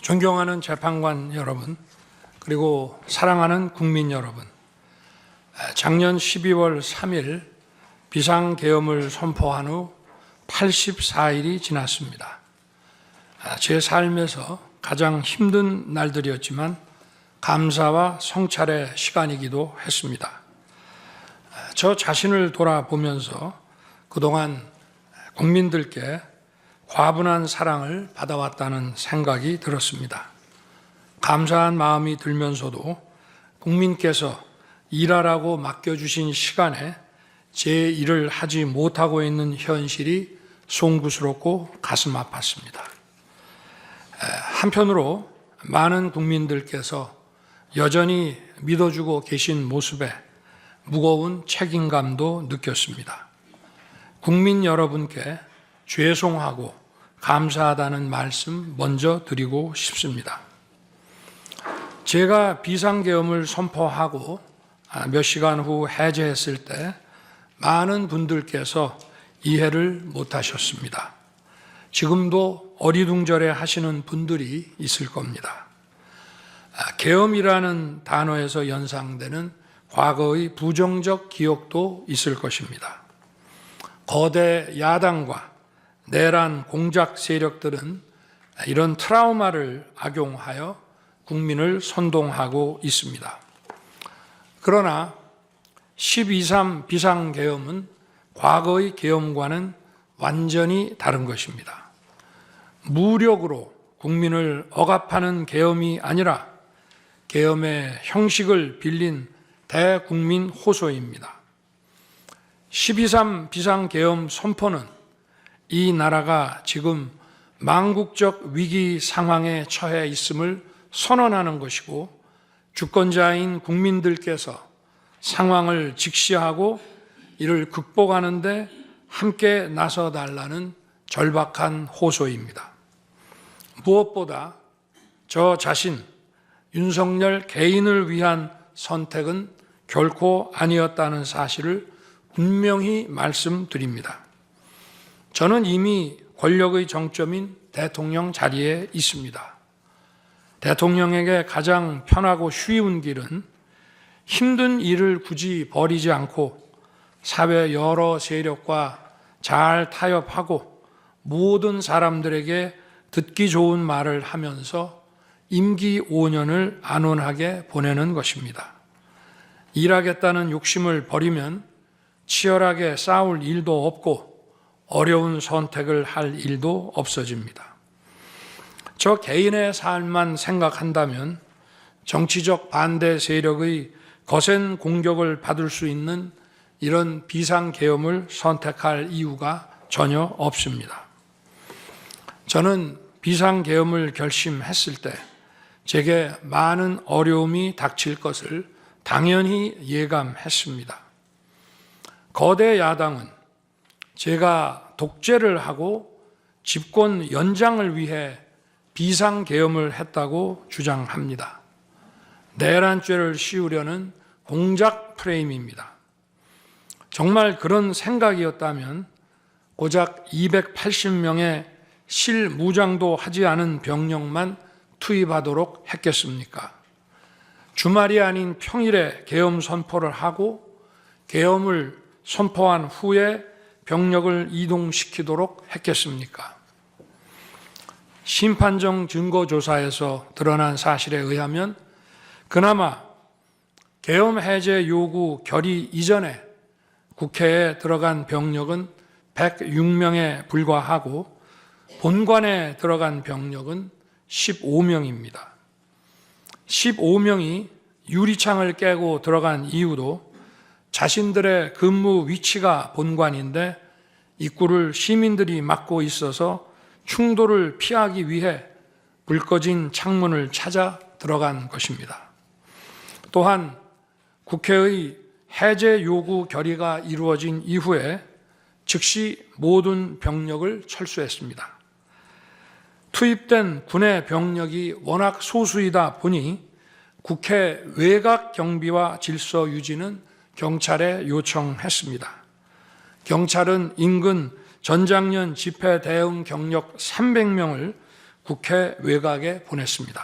존경하는 재판관 여러분, 그리고 사랑하는 국민 여러분, 작년 12월 3일 비상계엄을 선포한 후 84일이 지났습니다. 제 삶에서 가장 힘든 날들이었지만 감사와 성찰의 시간이기도 했습니다. 저 자신을 돌아보면서 그동안 국민들께 과분한 사랑을 받아왔다는 생각이 들었습니다. 감사한 마음이 들면서도 국민께서 일하라고 맡겨주신 시간에 제 일을 하지 못하고 있는 현실이 송구스럽고 가슴 아팠습니다. 한편으로 많은 국민들께서 여전히 믿어주고 계신 모습에 무거운 책임감도 느꼈습니다. 국민 여러분께 죄송하고 감사하다는 말씀 먼저 드리고 싶습니다. 제가 비상계엄을 선포하고 몇 시간 후 해제했을 때 많은 분들께서 이해를 못하셨습니다. 지금도 어리둥절해 하시는 분들이 있을 겁니다. 계엄이라는 단어에서 연상되는 과거의 부정적 기억도 있을 것입니다. 거대 야당과 내란 공작 세력들은 이런 트라우마를 악용하여 국민을 선동하고 있습니다. 그러나 12.3 비상계엄은 과거의 계엄과는 완전히 다른 것입니다. 무력으로 국민을 억압하는 계엄이 아니라 계엄의 형식을 빌린 대국민 호소입니다. 12.3 비상계엄 선포는 이 나라가 지금 망국적 위기 상황에 처해 있음을 선언하는 것이고, 주권자인 국민들께서 상황을 직시하고 이를 극복하는 데 함께 나서달라는 절박한 호소입니다. 무엇보다 저 자신, 윤석열 개인을 위한 선택은 결코 아니었다는 사실을 분명히 말씀드립니다. 저는 이미 권력의 정점인 대통령 자리에 있습니다. 대통령에게 가장 편하고 쉬운 길은 힘든 일을 굳이 벌이지 않고 사회 여러 세력과 잘 타협하고 모든 사람들에게 듣기 좋은 말을 하면서 임기 5년을 안온하게 보내는 것입니다. 일하겠다는 욕심을 버리면 치열하게 싸울 일도 없고 어려운 선택을 할 일도 없어집니다. 저 개인의 삶만 생각한다면 정치적 반대 세력의 거센 공격을 받을 수 있는 이런 비상계엄을 선택할 이유가 전혀 없습니다. 저는 비상계엄을 결심했을 때 제게 많은 어려움이 닥칠 것을 당연히 예감했습니다. 거대 야당은 제가 독재를 하고 집권 연장을 위해 비상계엄을 했다고 주장합니다. 내란죄를 씌우려는 공작 프레임입니다. 정말 그런 생각이었다면 고작 280명의 실무장도 하지 않은 병력만 투입하도록 했겠습니까? 주말이 아닌 평일에 계엄 선포를 하고 계엄을 선포한 후에 병력을 이동시키도록 했겠습니까? 심판정 증거조사에서 드러난 사실에 의하면 그나마 계엄 해제 요구 결의 이전에 국회에 들어간 병력은 106명에 불과하고 본관에 들어간 병력은 15명입니다. 15명이 유리창을 깨고 들어간 이유도 자신들의 근무 위치가 본관인데 입구를 시민들이 막고 있어서 충돌을 피하기 위해 불 꺼진 창문을 찾아 들어간 것입니다. 또한 국회의 해제 요구 결의가 이루어진 이후에 즉시 모든 병력을 철수했습니다. 투입된 군의 병력이 워낙 소수이다 보니 국회 외곽 경비와 질서 유지는 경찰에 요청했습니다. 경찰은 인근 전장년 집회 대응 경력 300명을 국회 외곽에 보냈습니다.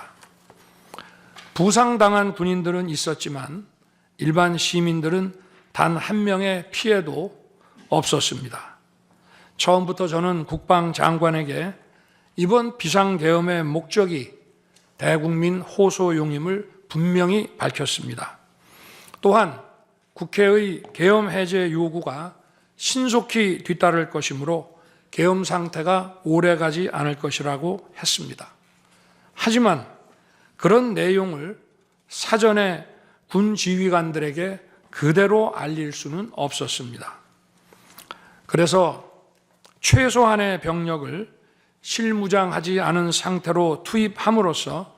부상당한 군인들은 있었지만 일반 시민들은 단 한 명의 피해도 없었습니다. 처음부터 저는 국방장관에게 이번 비상계엄의 목적이 대국민 호소용임을 분명히 밝혔습니다. 또한 국회의 계엄 해제 요구가 신속히 뒤따를 것이므로 계엄 상태가 오래가지 않을 것이라고 했습니다. 하지만 그런 내용을 사전에 군 지휘관들에게 그대로 알릴 수는 없었습니다. 그래서 최소한의 병력을 실무장하지 않은 상태로 투입함으로써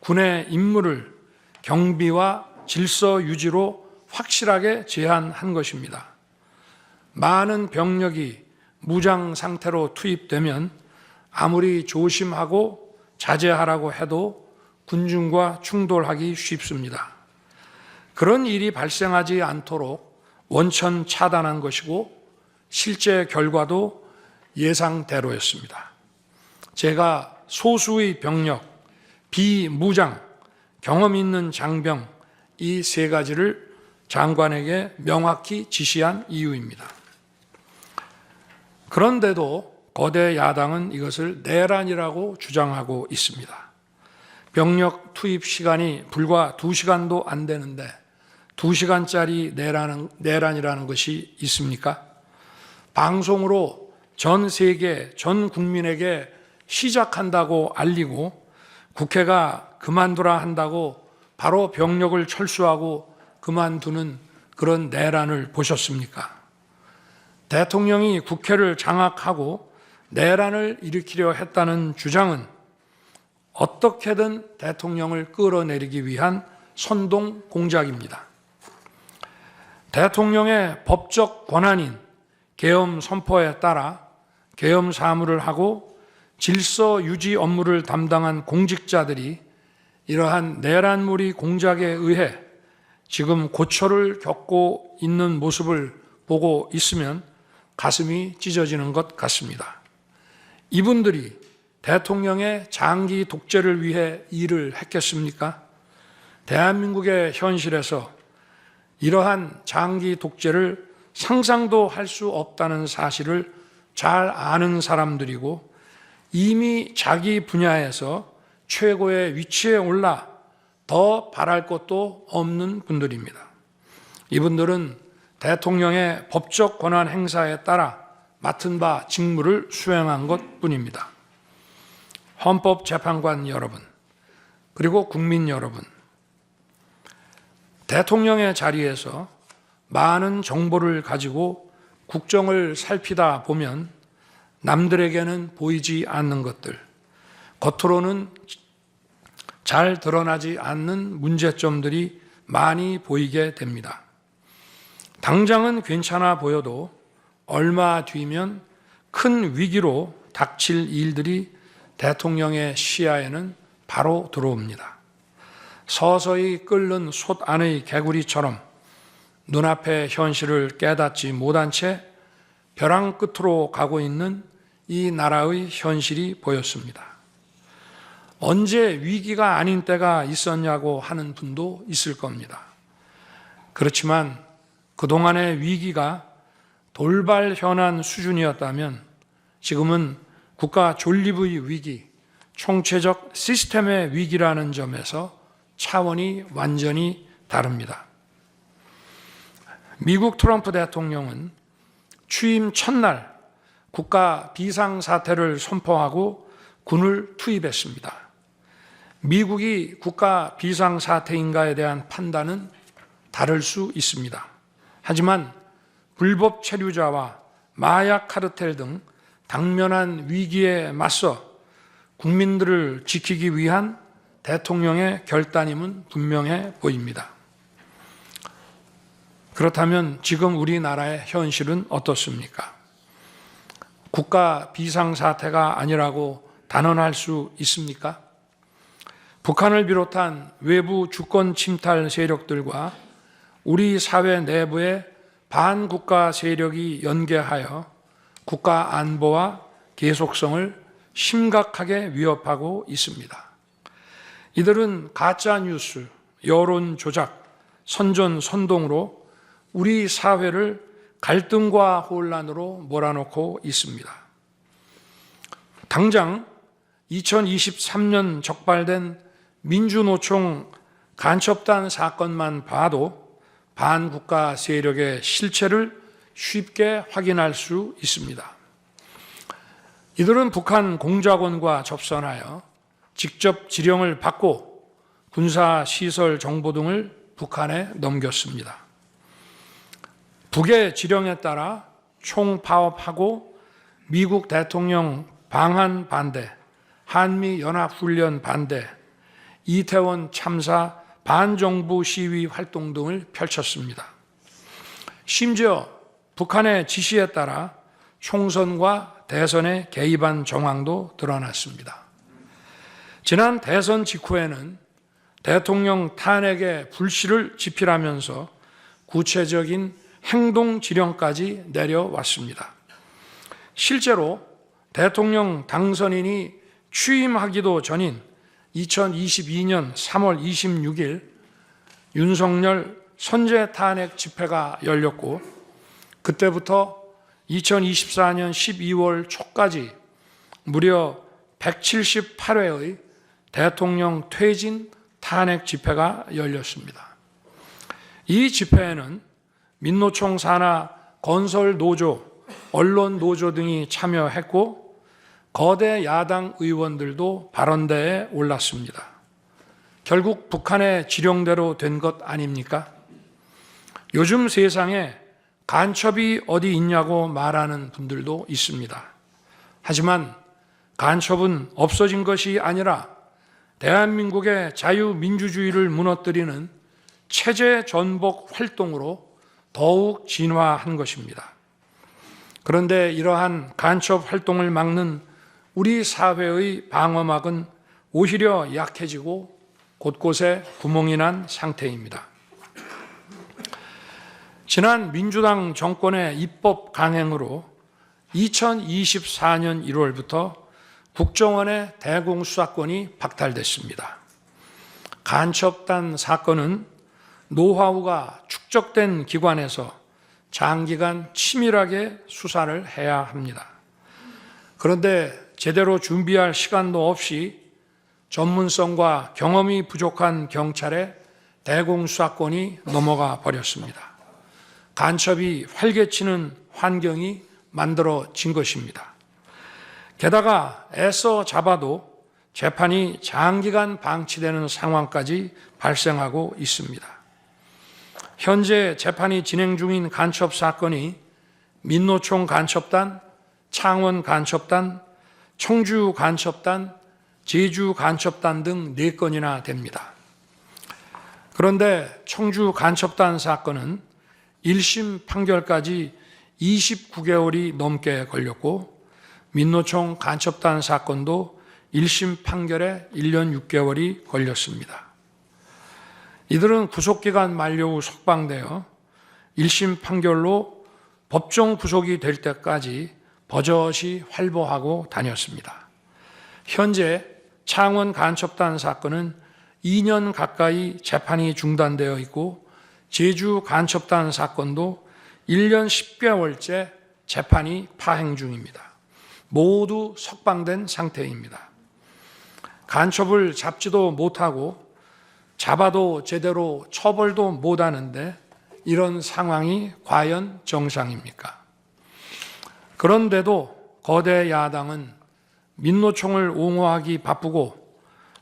군의 임무를 경비와 질서 유지로 확실하게 제한한 것입니다. 많은 병력이 무장 상태로 투입되면 아무리 조심하고 자제하라고 해도 군중과 충돌하기 쉽습니다. 그런 일이 발생하지 않도록 원천 차단한 것이고 실제 결과도 예상대로였습니다. 제가 소수의 병력, 비무장, 경험 있는 장병 이 세 가지를 장관에게 명확히 지시한 이유입니다. 그런데도 거대 야당은 이것을 내란이라고 주장하고 있습니다. 병력 투입 시간이 불과 2시간도 안 되는데 2시간짜리 내란이라는 것이 있습니까? 방송으로 전 세계, 전 국민에게 시작한다고 알리고 국회가 그만두라 한다고 바로 병력을 철수하고 그만두는 그런 내란을 보셨습니까? 대통령이 국회를 장악하고 내란을 일으키려 했다는 주장은 어떻게든 대통령을 끌어내리기 위한 선동 공작입니다. 대통령의 법적 권한인 계엄 선포에 따라 계엄 사무를 하고 질서 유지 업무를 담당한 공직자들이 이러한 내란무리 공작에 의해 지금 고초를 겪고 있는 모습을 보고 있으면 가슴이 찢어지는 것 같습니다. 이분들이 대통령의 장기 독재를 위해 일을 했겠습니까? 대한민국의 현실에서 이러한 장기 독재를 상상도 할 수 없다는 사실을 잘 아는 사람들이고 이미 자기 분야에서 최고의 위치에 올라 더 바랄 것도 없는 분들입니다. 이분들은 대통령의 법적 권한 행사에 따라 맡은 바 직무를 수행한 것뿐입니다. 헌법재판관 여러분, 그리고 국민 여러분, 대통령의 자리에서 많은 정보를 가지고 국정을 살피다 보면 남들에게는 보이지 않는 것들, 겉으로는 잘 드러나지 않는 문제점들이 많이 보이게 됩니다. 당장은 괜찮아 보여도 얼마 뒤면 큰 위기로 닥칠 일들이 대통령의 시야에는 바로 들어옵니다. 서서히 끓는 솥 안의 개구리처럼 눈앞의 현실을 깨닫지 못한 채 벼랑 끝으로 가고 있는 이 나라의 현실이 보였습니다. 언제 위기가 아닌 때가 있었냐고 하는 분도 있을 겁니다. 그렇지만 그동안의 위기가 돌발 현안 수준이었다면 지금은 국가 존립의 위기, 총체적 시스템의 위기라는 점에서 차원이 완전히 다릅니다. 미국 트럼프 대통령은 취임 첫날 국가 비상사태를 선포하고 군을 투입했습니다. 미국이 국가 비상사태인가에 대한 판단은 다를 수 있습니다. 하지만 불법 체류자와 마약 카르텔 등 당면한 위기에 맞서 국민들을 지키기 위한 대통령의 결단임은 분명해 보입니다. 그렇다면 지금 우리나라의 현실은 어떻습니까? 국가 비상사태가 아니라고 단언할 수 있습니까? 북한을 비롯한 외부 주권 침탈 세력들과 우리 사회 내부의 반국가 세력이 연계하여 국가 안보와 계속성을 심각하게 위협하고 있습니다. 이들은 가짜 뉴스, 여론 조작, 선전 선동으로 우리 사회를 갈등과 혼란으로 몰아넣고 있습니다. 당장 2023년 적발된 민주노총 간첩단 사건만 봐도 반국가 세력의 실체를 쉽게 확인할 수 있습니다. 이들은 북한 공작원과 접선하여 직접 지령을 받고 군사시설 정보 등을 북한에 넘겼습니다. 북의 지령에 따라 총파업하고 미국 대통령 방한 반대, 한미연합훈련 반대, 이태원 참사 반정부 시위 활동 등을 펼쳤습니다. 심지어 북한의 지시에 따라 총선과 대선에 개입한 정황도 드러났습니다. 지난 대선 직후에는 대통령 탄핵의 불씨를 지필하면서 구체적인 행동 지령까지 내려왔습니다. 실제로 대통령 당선인이 취임하기도 전인 2022년 3월 26일 윤석열 선제 탄핵 집회가 열렸고, 그때부터 2024년 12월 초까지 무려 178회의 대통령 퇴진 탄핵 집회가 열렸습니다. 이 집회에는 민노총 산하 건설 노조, 언론 노조 등이 참여했고 거대 야당 의원들도 발언대에 올랐습니다. 결국 북한의 지령대로 된 것 아닙니까? 요즘 세상에 간첩이 어디 있냐고 말하는 분들도 있습니다. 하지만 간첩은 없어진 것이 아니라 대한민국의 자유민주주의를 무너뜨리는 체제 전복 활동으로 더욱 진화한 것입니다. 그런데 이러한 간첩 활동을 막는 우리 사회의 방어막은 오히려 약해지고 곳곳에 구멍이 난 상태입니다. 지난 민주당 정권의 입법 강행으로 2024년 1월부터 국정원의 대공수사권이 박탈됐습니다. 간첩단 사건은 노하우가 축적된 기관에서 장기간 치밀하게 수사를 해야 합니다. 그런데 제대로 준비할 시간도 없이 전문성과 경험이 부족한 경찰에 대공수사권이 넘어가 버렸습니다. 간첩이 활개치는 환경이 만들어진 것입니다. 게다가 애써 잡아도 재판이 장기간 방치되는 상황까지 발생하고 있습니다. 현재 재판이 진행 중인 간첩 사건이 민노총 간첩단, 창원 간첩단, 청주 간첩단, 제주 간첩단 등 4건이나 됩니다. 그런데 청주 간첩단 사건은 1심 판결까지 29개월이 넘게 걸렸고, 민노총 간첩단 사건도 1심 판결에 1년 6개월이 걸렸습니다. 이들은 구속기간 만료 후 석방되어 1심 판결로 법정 구속이 될 때까지 버젓이 활보하고 다녔습니다. 현재 창원 간첩단 사건은 2년 가까이 재판이 중단되어 있고, 제주 간첩단 사건도 1년 10개월째 재판이 파행 중입니다. 모두 석방된 상태입니다. 간첩을 잡지도 못하고 잡아도 제대로 처벌도 못하는데 이런 상황이 과연 정상입니까? 그런데도 거대 야당은 민노총을 옹호하기 바쁘고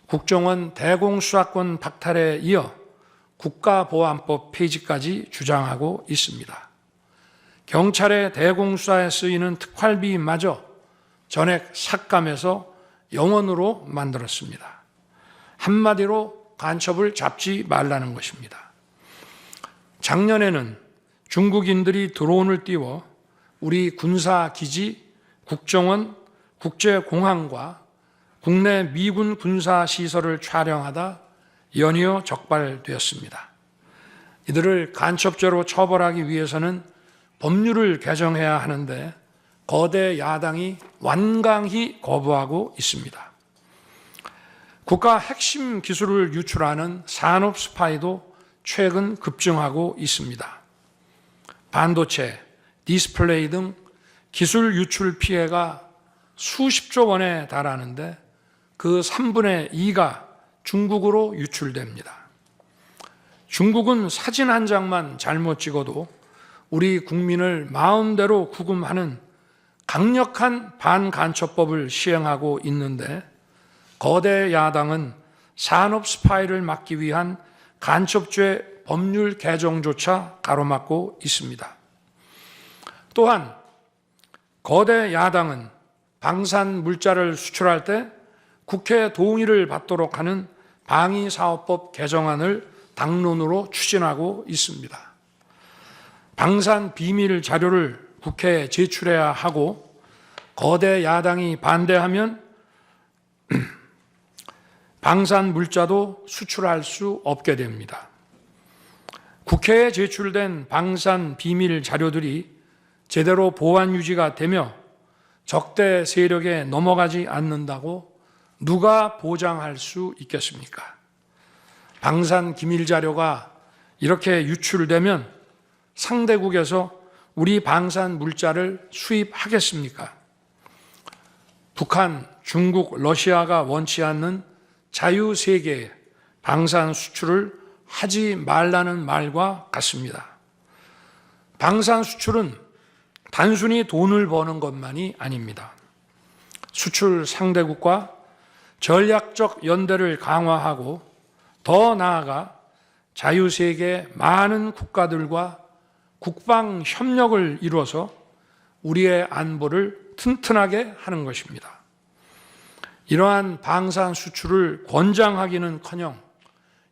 국정원 대공수사권 박탈에 이어 국가보안법 폐지까지 주장하고 있습니다. 경찰의 대공수사에 쓰이는 특활비마저 전액 삭감해서 영원으로 만들었습니다. 한마디로 간첩을 잡지 말라는 것입니다. 작년에는 중국인들이 드론을 띄워 우리 군사기지, 국정원, 국제공항과 국내 미군 군사시설을 촬영하다 연이어 적발되었습니다. 이들을 간첩죄로 처벌하기 위해서는 법률을 개정해야 하는데 거대 야당이 완강히 거부하고 있습니다. 국가 핵심 기술을 유출하는 산업 스파이도 최근 급증하고 있습니다. 반도체, 디스플레이 등 기술 유출 피해가 수십조 원에 달하는데 그 3분의 2가 중국으로 유출됩니다. 중국은 사진 한 장만 잘못 찍어도 우리 국민을 마음대로 구금하는 강력한 반간첩법을 시행하고 있는데 거대 야당은 산업 스파이를 막기 위한 간첩죄 법률 개정조차 가로막고 있습니다. 또한 거대 야당은 방산 물자를 수출할 때 국회 동의를 받도록 하는 방위사업법 개정안을 당론으로 추진하고 있습니다. 방산 비밀 자료를 국회에 제출해야 하고 거대 야당이 반대하면 방산 물자도 수출할 수 없게 됩니다. 국회에 제출된 방산 비밀 자료들이 제대로 보안 유지가 되며 적대 세력에 넘어가지 않는다고 누가 보장할 수 있겠습니까? 방산 기밀 자료가 이렇게 유출되면 상대국에서 우리 방산 물자를 수입하겠습니까? 북한, 중국, 러시아가 원치 않는 자유세계에 방산 수출을 하지 말라는 말과 같습니다. 방산 수출은 단순히 돈을 버는 것만이 아닙니다. 수출 상대국과 전략적 연대를 강화하고 더 나아가 자유세계 많은 국가들과 국방 협력을 이루어서 우리의 안보를 튼튼하게 하는 것입니다. 이러한 방산 수출을 권장하기는커녕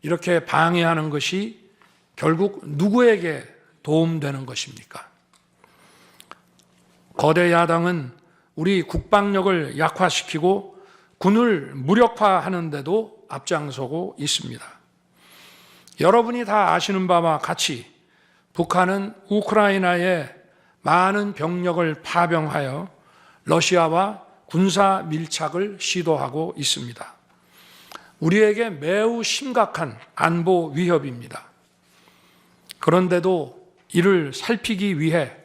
이렇게 방해하는 것이 결국 누구에게 도움되는 것입니까? 거대 야당은 우리 국방력을 약화시키고 군을 무력화하는 데도 앞장서고 있습니다. 여러분이 다 아시는 바와 같이 북한은 우크라이나에 많은 병력을 파병하여 러시아와 군사 밀착을 시도하고 있습니다. 우리에게 매우 심각한 안보 위협입니다. 그런데도 이를 살피기 위해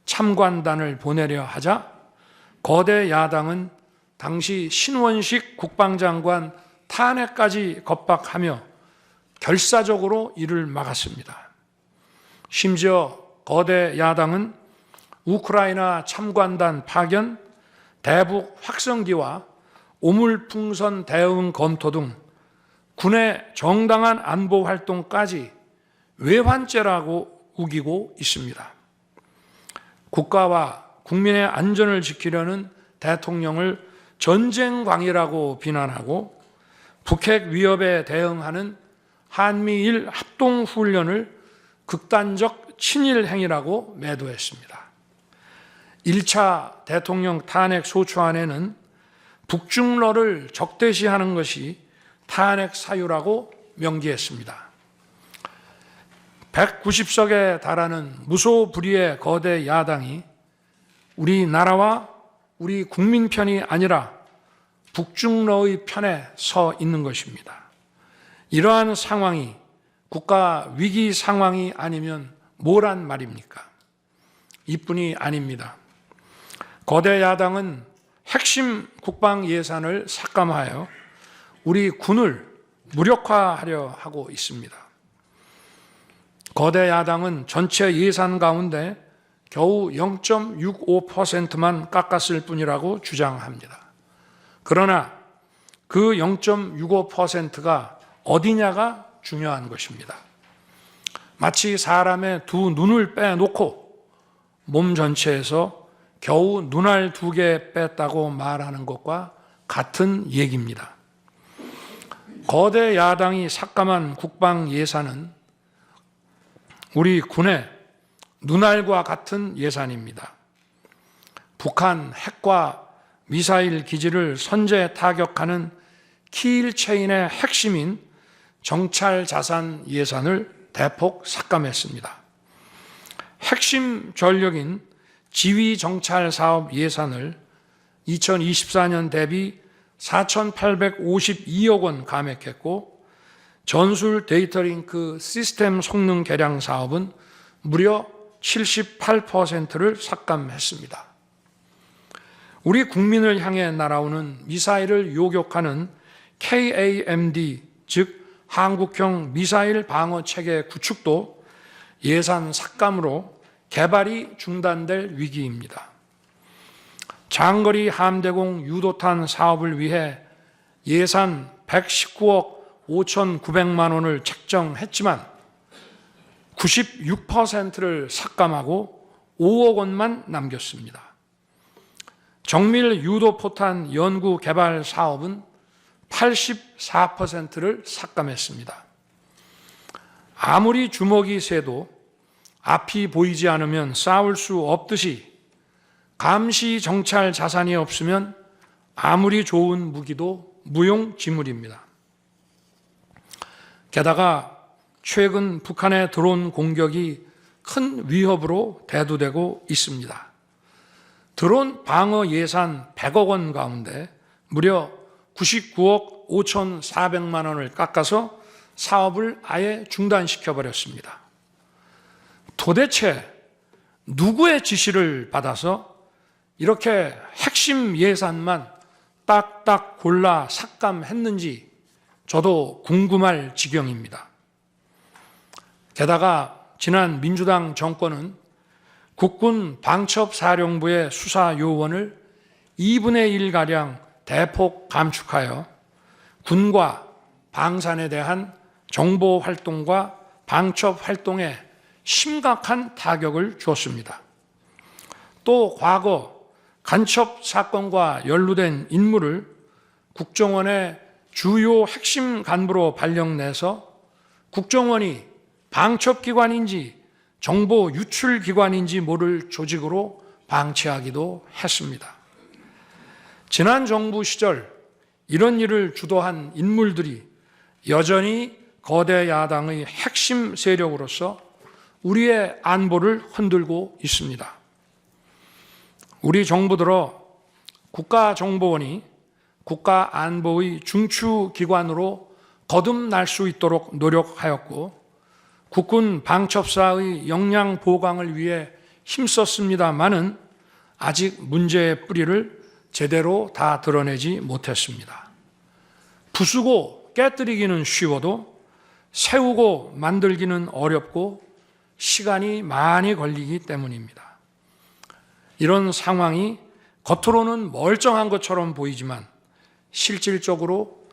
참관단을 보내려 하자 거대 야당은 당시 신원식 국방장관 탄핵까지 겁박하며 결사적으로 이를 막았습니다. 심지어 거대 야당은 우크라이나 참관단 파견, 대북 확성기와 오물풍선 대응 검토 등 군의 정당한 안보 활동까지 외환죄라고 우기고 있습니다. 국가와 국민의 안전을 지키려는 대통령을 전쟁광이라고 비난하고 북핵 위협에 대응하는 한미일 합동훈련을 극단적 친일 행위라고 매도했습니다. 1차 대통령 탄핵 소추안에는 북중러를 적대시하는 것이 탄핵 사유라고 명기했습니다. 190석에 달하는 무소불위의 거대 야당이 우리나라와 우리 국민 편이 아니라 북중러의 편에 서 있는 것입니다. 이러한 상황이 국가 위기 상황이 아니면 뭐란 말입니까? 이뿐이 아닙니다. 거대 야당은 핵심 국방 예산을 삭감하여 우리 군을 무력화하려 하고 있습니다. 거대 야당은 전체 예산 가운데 겨우 0.65%만 깎았을 뿐이라고 주장합니다. 그러나 그 0.65%가 어디냐가 중요한 것입니다. 마치 사람의 두 눈을 빼놓고 몸 전체에서 겨우 눈알 2개 뺐다고 말하는 것과 같은 얘기입니다. 거대 야당이 삭감한 국방 예산은 우리 군의 눈알과 같은 예산입니다. 북한 핵과 미사일 기지를 선제 타격하는 키일체인의 핵심인 정찰 자산 예산을 대폭 삭감했습니다. 핵심 전력인 지휘정찰 사업 예산을 2024년 대비 4,852억 원 감액했고, 전술 데이터링크 시스템 성능 개량 사업은 무려 78%를 삭감했습니다. 우리 국민을 향해 날아오는 미사일을 요격하는 KAMD, 즉 한국형 미사일 방어 체계 구축도 예산 삭감으로 개발이 중단될 위기입니다. 장거리 함대공 유도탄 사업을 위해 예산 119억 5,900만 원을 책정했지만 96%를 삭감하고 5억 원만 남겼습니다. 정밀 유도포탄 연구 개발 사업은 84%를 삭감했습니다. 아무리 주먹이 세도 앞이 보이지 않으면 싸울 수 없듯이 감시 정찰 자산이 없으면 아무리 좋은 무기도 무용지물입니다. 게다가 최근 북한의 드론 공격이 큰 위협으로 대두되고 있습니다. 드론 방어 예산 100억 원 가운데 무려 99억 5,400만 원을 깎아서 사업을 아예 중단시켜버렸습니다. 도대체 누구의 지시를 받아서 이렇게 핵심 예산만 딱딱 골라 삭감했는지 저도 궁금할 지경입니다. 게다가 지난 민주당 정권은 국군 방첩사령부의 수사 요원을 2분의 1가량 대폭 감축하여 군과 방산에 대한 정보 활동과 방첩 활동에 심각한 타격을 주었습니다. 또 과거 간첩 사건과 연루된 인물을 국정원의 주요 핵심 간부로 발령내서 국정원이 방첩기관인지 정보 유출기관인지 모를 조직으로 방치하기도 했습니다. 지난 정부 시절 이런 일을 주도한 인물들이 여전히 거대 야당의 핵심 세력으로서 우리의 안보를 흔들고 있습니다. 우리 정부 들어 국가정보원이 국가안보의 중추기관으로 거듭날 수 있도록 노력하였고 국군 방첩사의 역량 보강을 위해 힘썼습니다마는 아직 문제의 뿌리를 제대로 다 드러내지 못했습니다. 부수고 깨뜨리기는 쉬워도 세우고 만들기는 어렵고 시간이 많이 걸리기 때문입니다. 이런 상황이 겉으로는 멀쩡한 것처럼 보이지만 실질적으로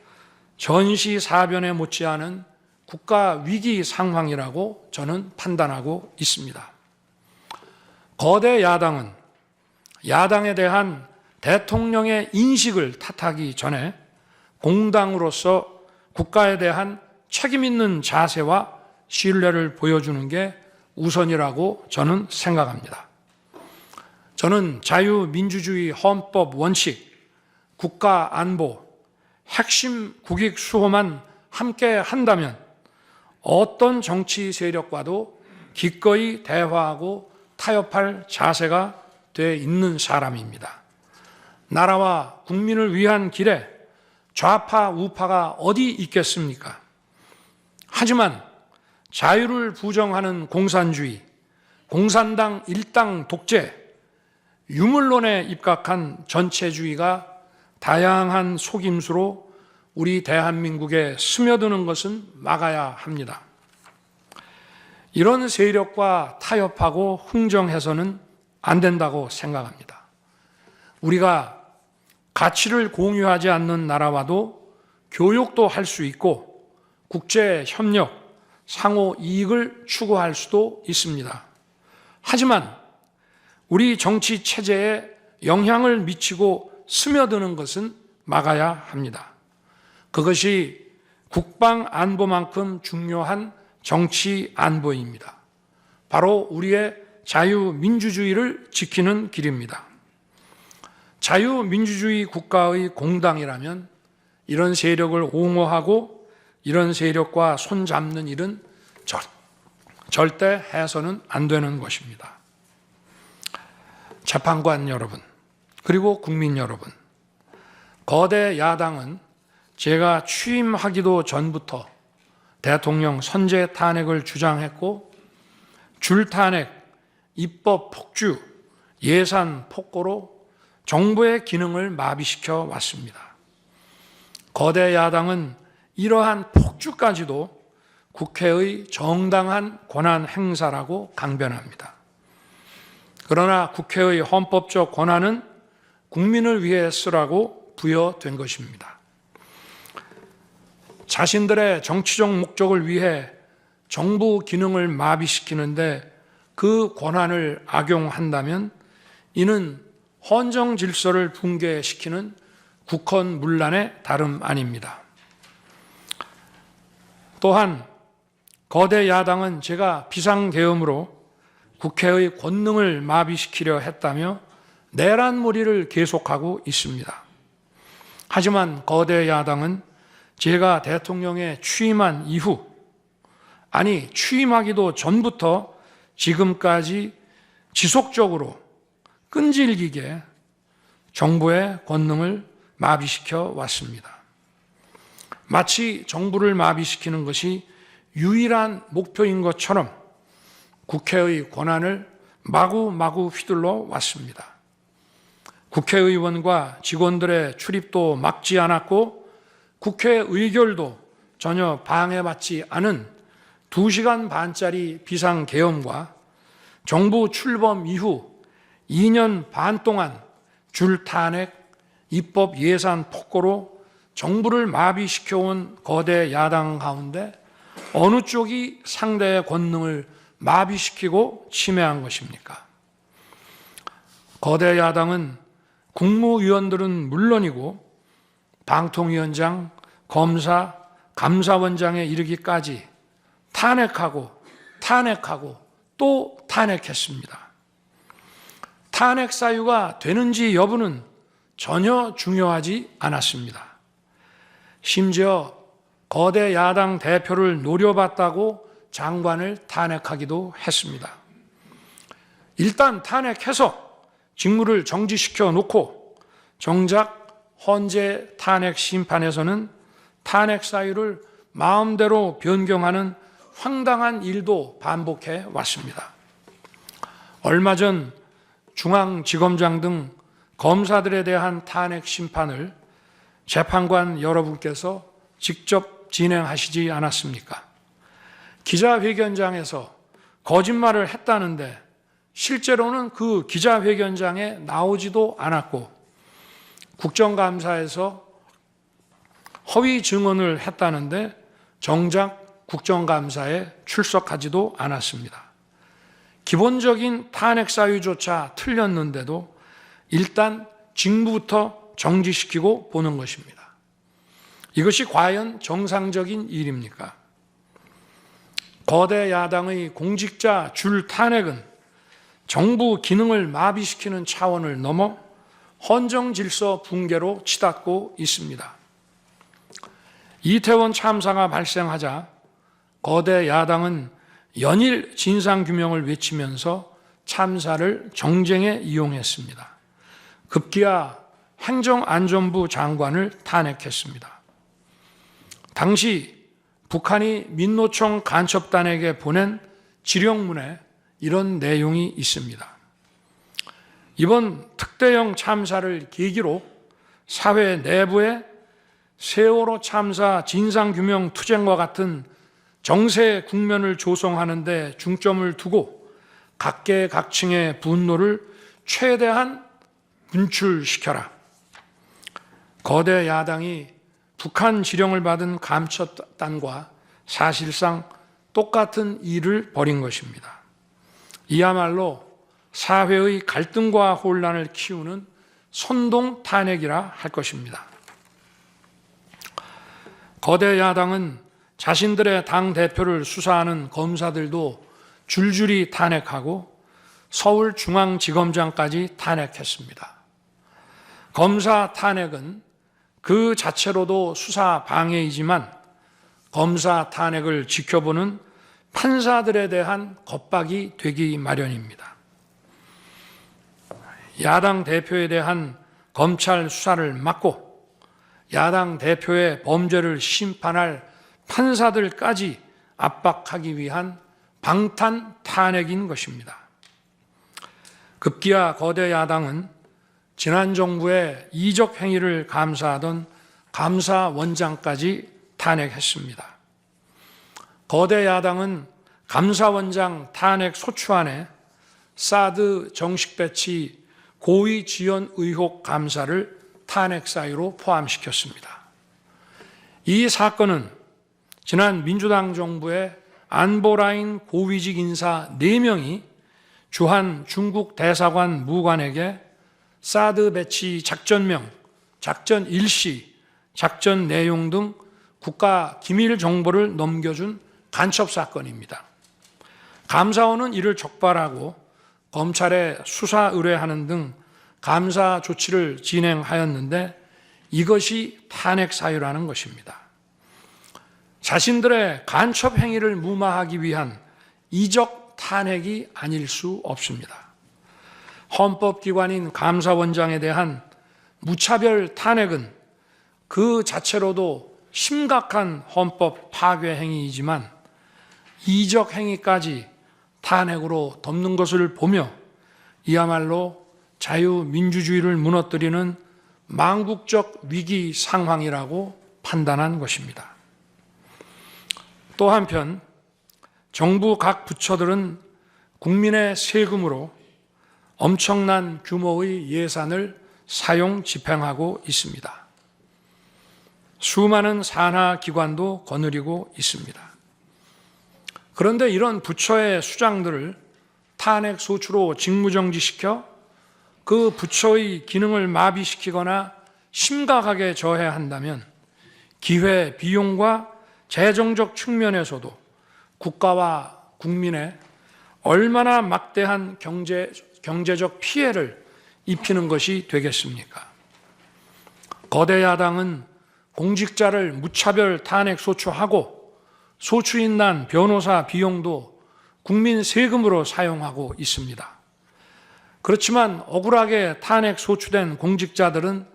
전시사변에 못지않은 국가 위기 상황이라고 저는 판단하고 있습니다. 거대 야당은 야당에 대한 대통령의 인식을 탓하기 전에 공당으로서 국가에 대한 책임 있는 자세와 신뢰를 보여주는 게 우선이라고 저는 생각합니다. 저는 자유민주주의 헌법 원칙, 국가 안보, 핵심 국익 수호만 함께 한다면 어떤 정치 세력과도 기꺼이 대화하고 타협할 자세가 돼 있는 사람입니다. 나라와 국민을 위한 길에 좌파 우파가 어디 있겠습니까? 하지만 자유를 부정하는 공산주의, 공산당 일당 독재, 유물론에 입각한 전체주의가 다양한 속임수로 우리 대한민국에 스며드는 것은 막아야 합니다. 이런 세력과 타협하고 흥정해서는 안 된다고 생각합니다. 우리가 가치를 공유하지 않는 나라와도 교역도 할 수 있고 국제 협력, 상호 이익을 추구할 수도 있습니다. 하지만 우리 정치 체제에 영향을 미치고 스며드는 것은 막아야 합니다. 그것이 국방 안보만큼 중요한 정치 안보입니다. 바로 우리의 자유민주주의를 지키는 길입니다. 자유민주주의 국가의 공당이라면 이런 세력을 옹호하고 이런 세력과 손잡는 일은 절대 해서는 안 되는 것입니다. 재판관 여러분, 그리고 국민 여러분, 거대 야당은 제가 취임하기도 전부터 대통령 선제 탄핵을 주장했고, 줄탄핵, 입법 폭주, 예산 폭거로 정부의 기능을 마비시켜 왔습니다. 거대 야당은 이러한 폭주까지도 국회의 정당한 권한 행사라고 강변합니다. 그러나 국회의 헌법적 권한은 국민을 위해 쓰라고 부여된 것입니다. 자신들의 정치적 목적을 위해 정부 기능을 마비시키는데 그 권한을 악용한다면 이는 헌정 질서를 붕괴시키는 국헌문란의 다름 아닙니다. 또한 거대 야당은 제가 비상계엄으로 국회의 권능을 마비시키려 했다며 내란몰이를 계속하고 있습니다. 하지만 거대 야당은 제가 대통령에 취임한 이후, 아니 취임하기도 전부터 지금까지 지속적으로 끈질기게 정부의 권능을 마비시켜 왔습니다. 마치 정부를 마비시키는 것이 유일한 목표인 것처럼 국회의 권한을 마구마구 휘둘러 왔습니다. 국회의원과 직원들의 출입도 막지 않았고 국회 의결도 전혀 방해받지 않은 2시간 반짜리 비상계엄과 정부 출범 이후 2년 반 동안 줄탄핵, 입법 예산 폭거로 정부를 마비시켜온 거대 야당 가운데 어느 쪽이 상대의 권능을 마비시키고 침해한 것입니까? 거대 야당은 국무위원들은 물론이고 방통위원장, 검사, 감사원장에 이르기까지 탄핵하고 또 탄핵했습니다. 탄핵 사유가 되는지 여부는 전혀 중요하지 않았습니다. 심지어 거대 야당 대표를 노려봤다고 장관을 탄핵하기도 했습니다. 일단 탄핵해서 직무를 정지시켜 놓고 정작 헌재 탄핵 심판에서는 탄핵 사유를 마음대로 변경하는 황당한 일도 반복해 왔습니다. 얼마 전 중앙지검장 등 검사들에 대한 탄핵 심판을 재판관 여러분께서 직접 진행하시지 않았습니까? 기자회견장에서 거짓말을 했다는데 실제로는 그 기자회견장에 나오지도 않았고 국정감사에서 허위 증언을 했다는데 정작 국정감사에 출석하지도 않았습니다. 기본적인 탄핵 사유조차 틀렸는데도 일단 직무부터 정지시키고 보는 것입니다. 이것이 과연 정상적인 일입니까? 거대 야당의 공직자 줄 탄핵은 정부 기능을 마비시키는 차원을 넘어 헌정 질서 붕괴로 치닫고 있습니다. 이태원 참사가 발생하자 거대 야당은 연일 진상규명을 외치면서 참사를 정쟁에 이용했습니다. 급기야 행정안전부 장관을 탄핵했습니다. 당시 북한이 민노총 간첩단에게 보낸 지령문에 이런 내용이 있습니다. 이번 특대형 참사를 계기로 사회 내부에 세월호 참사 진상규명 투쟁과 같은 정세 국면을 조성하는 데 중점을 두고 각계각층의 분노를 최대한 분출시켜라. 거대 야당이 북한 지령을 받은 감첩단과 사실상 똑같은 일을 벌인 것입니다. 이야말로 사회의 갈등과 혼란을 키우는 선동 탄핵이라 할 것입니다. 거대 야당은 자신들의 당대표를 수사하는 검사들도 줄줄이 탄핵하고 서울중앙지검장까지 탄핵했습니다. 검사 탄핵은 그 자체로도 수사 방해이지만 검사 탄핵을 지켜보는 판사들에 대한 겁박이 되기 마련입니다. 야당 대표에 대한 검찰 수사를 막고 야당 대표의 범죄를 심판할 판사들까지 압박하기 위한 방탄 탄핵인 것입니다. 급기야 거대 야당은 지난 정부의 이적 행위를 감사하던 감사원장까지 탄핵했습니다. 거대 야당은 감사원장 탄핵 소추안에 사드 정식 배치 고의 지연 의혹 감사를 탄핵 사유로 포함시켰습니다. 이 사건은 지난 민주당 정부의 안보라인 고위직 인사 4명이 주한 중국 대사관 무관에게 사드 배치 작전명, 작전 일시, 작전 내용 등 국가 기밀 정보를 넘겨준 간첩 사건입니다. 감사원은 이를 적발하고 검찰에 수사 의뢰하는 등 감사 조치를 진행하였는데 이것이 탄핵 사유라는 것입니다. 자신들의 간첩 행위를 무마하기 위한 이적 탄핵이 아닐 수 없습니다. 헌법기관인 감사원장에 대한 무차별 탄핵은 그 자체로도 심각한 헌법 파괴 행위이지만 이적 행위까지 탄핵으로 덮는 것을 보며 이야말로 자유민주주의를 무너뜨리는 망국적 위기 상황이라고 판단한 것입니다. 또 한편 정부 각 부처들은 국민의 세금으로 엄청난 규모의 예산을 사용 집행하고 있습니다. 수많은 산하 기관도 거느리고 있습니다. 그런데 이런 부처의 수장들을 탄핵 소추로 직무정지시켜 그 부처의 기능을 마비시키거나 심각하게 저해한다면 기회 비용과 재정적 측면에서도 국가와 국민에 얼마나 막대한 경제적 피해를 입히는 것이 되겠습니까? 거대 야당은 공직자를 무차별 탄핵 소추하고 소추인 난 변호사 비용도 국민 세금으로 사용하고 있습니다. 그렇지만 억울하게 탄핵 소추된 공직자들은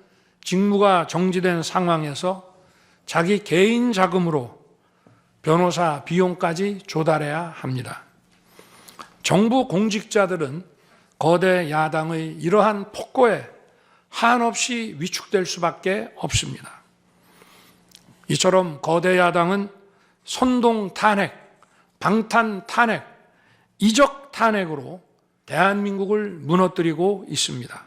직무가 정지된 상황에서 자기 개인 자금으로 변호사 비용까지 조달해야 합니다. 정부 공직자들은 거대 야당의 이러한 폭거에 한없이 위축될 수밖에 없습니다. 이처럼 거대 야당은 선동 탄핵, 방탄 탄핵, 이적 탄핵으로 대한민국을 무너뜨리고 있습니다.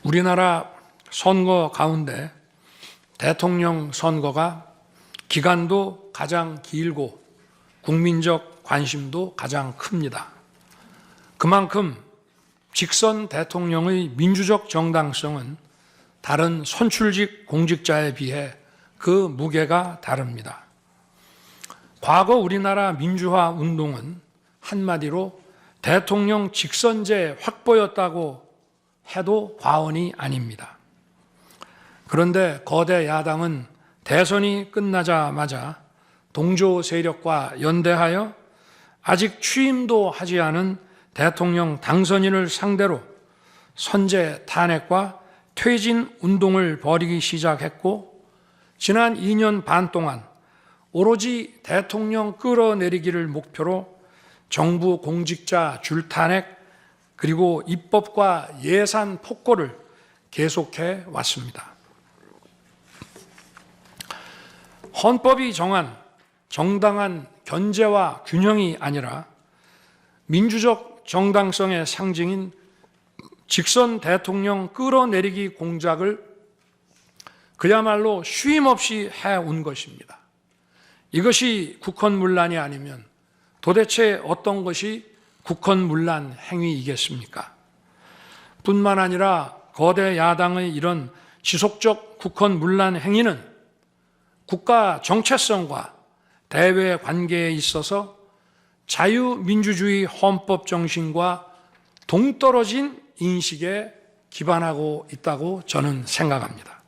우리나라 선거 가운데 대통령 선거가 기간도 가장 길고 국민적 관심도 가장 큽니다. 그만큼 직선 대통령의 민주적 정당성은 다른 선출직 공직자에 비해 그 무게가 다릅니다. 과거 우리나라 민주화 운동은 한마디로 대통령 직선제 확보였다고 해도 과언이 아닙니다. 그런데 거대 야당은 대선이 끝나자마자 동조 세력과 연대하여 아직 취임도 하지 않은 대통령 당선인을 상대로 선제 탄핵과 퇴진 운동을 벌이기 시작했고 지난 2년 반 동안 오로지 대통령 끌어내리기를 목표로 정부 공직자 줄탄핵 그리고 입법과 예산 폭거를 계속해 왔습니다. 헌법이 정한 정당한 견제와 균형이 아니라 민주적 정당성의 상징인 직선 대통령 끌어내리기 공작을 그야말로 쉼없이 해온 것입니다. 이것이 국헌문란이 아니면 도대체 어떤 것이 국헌문란 행위이겠습니까? 뿐만 아니라 거대 야당의 이런 지속적 국헌문란 행위는 국가 정체성과 대외 관계에 있어서 자유민주주의 헌법 정신과 동떨어진 인식에 기반하고 있다고 저는 생각합니다.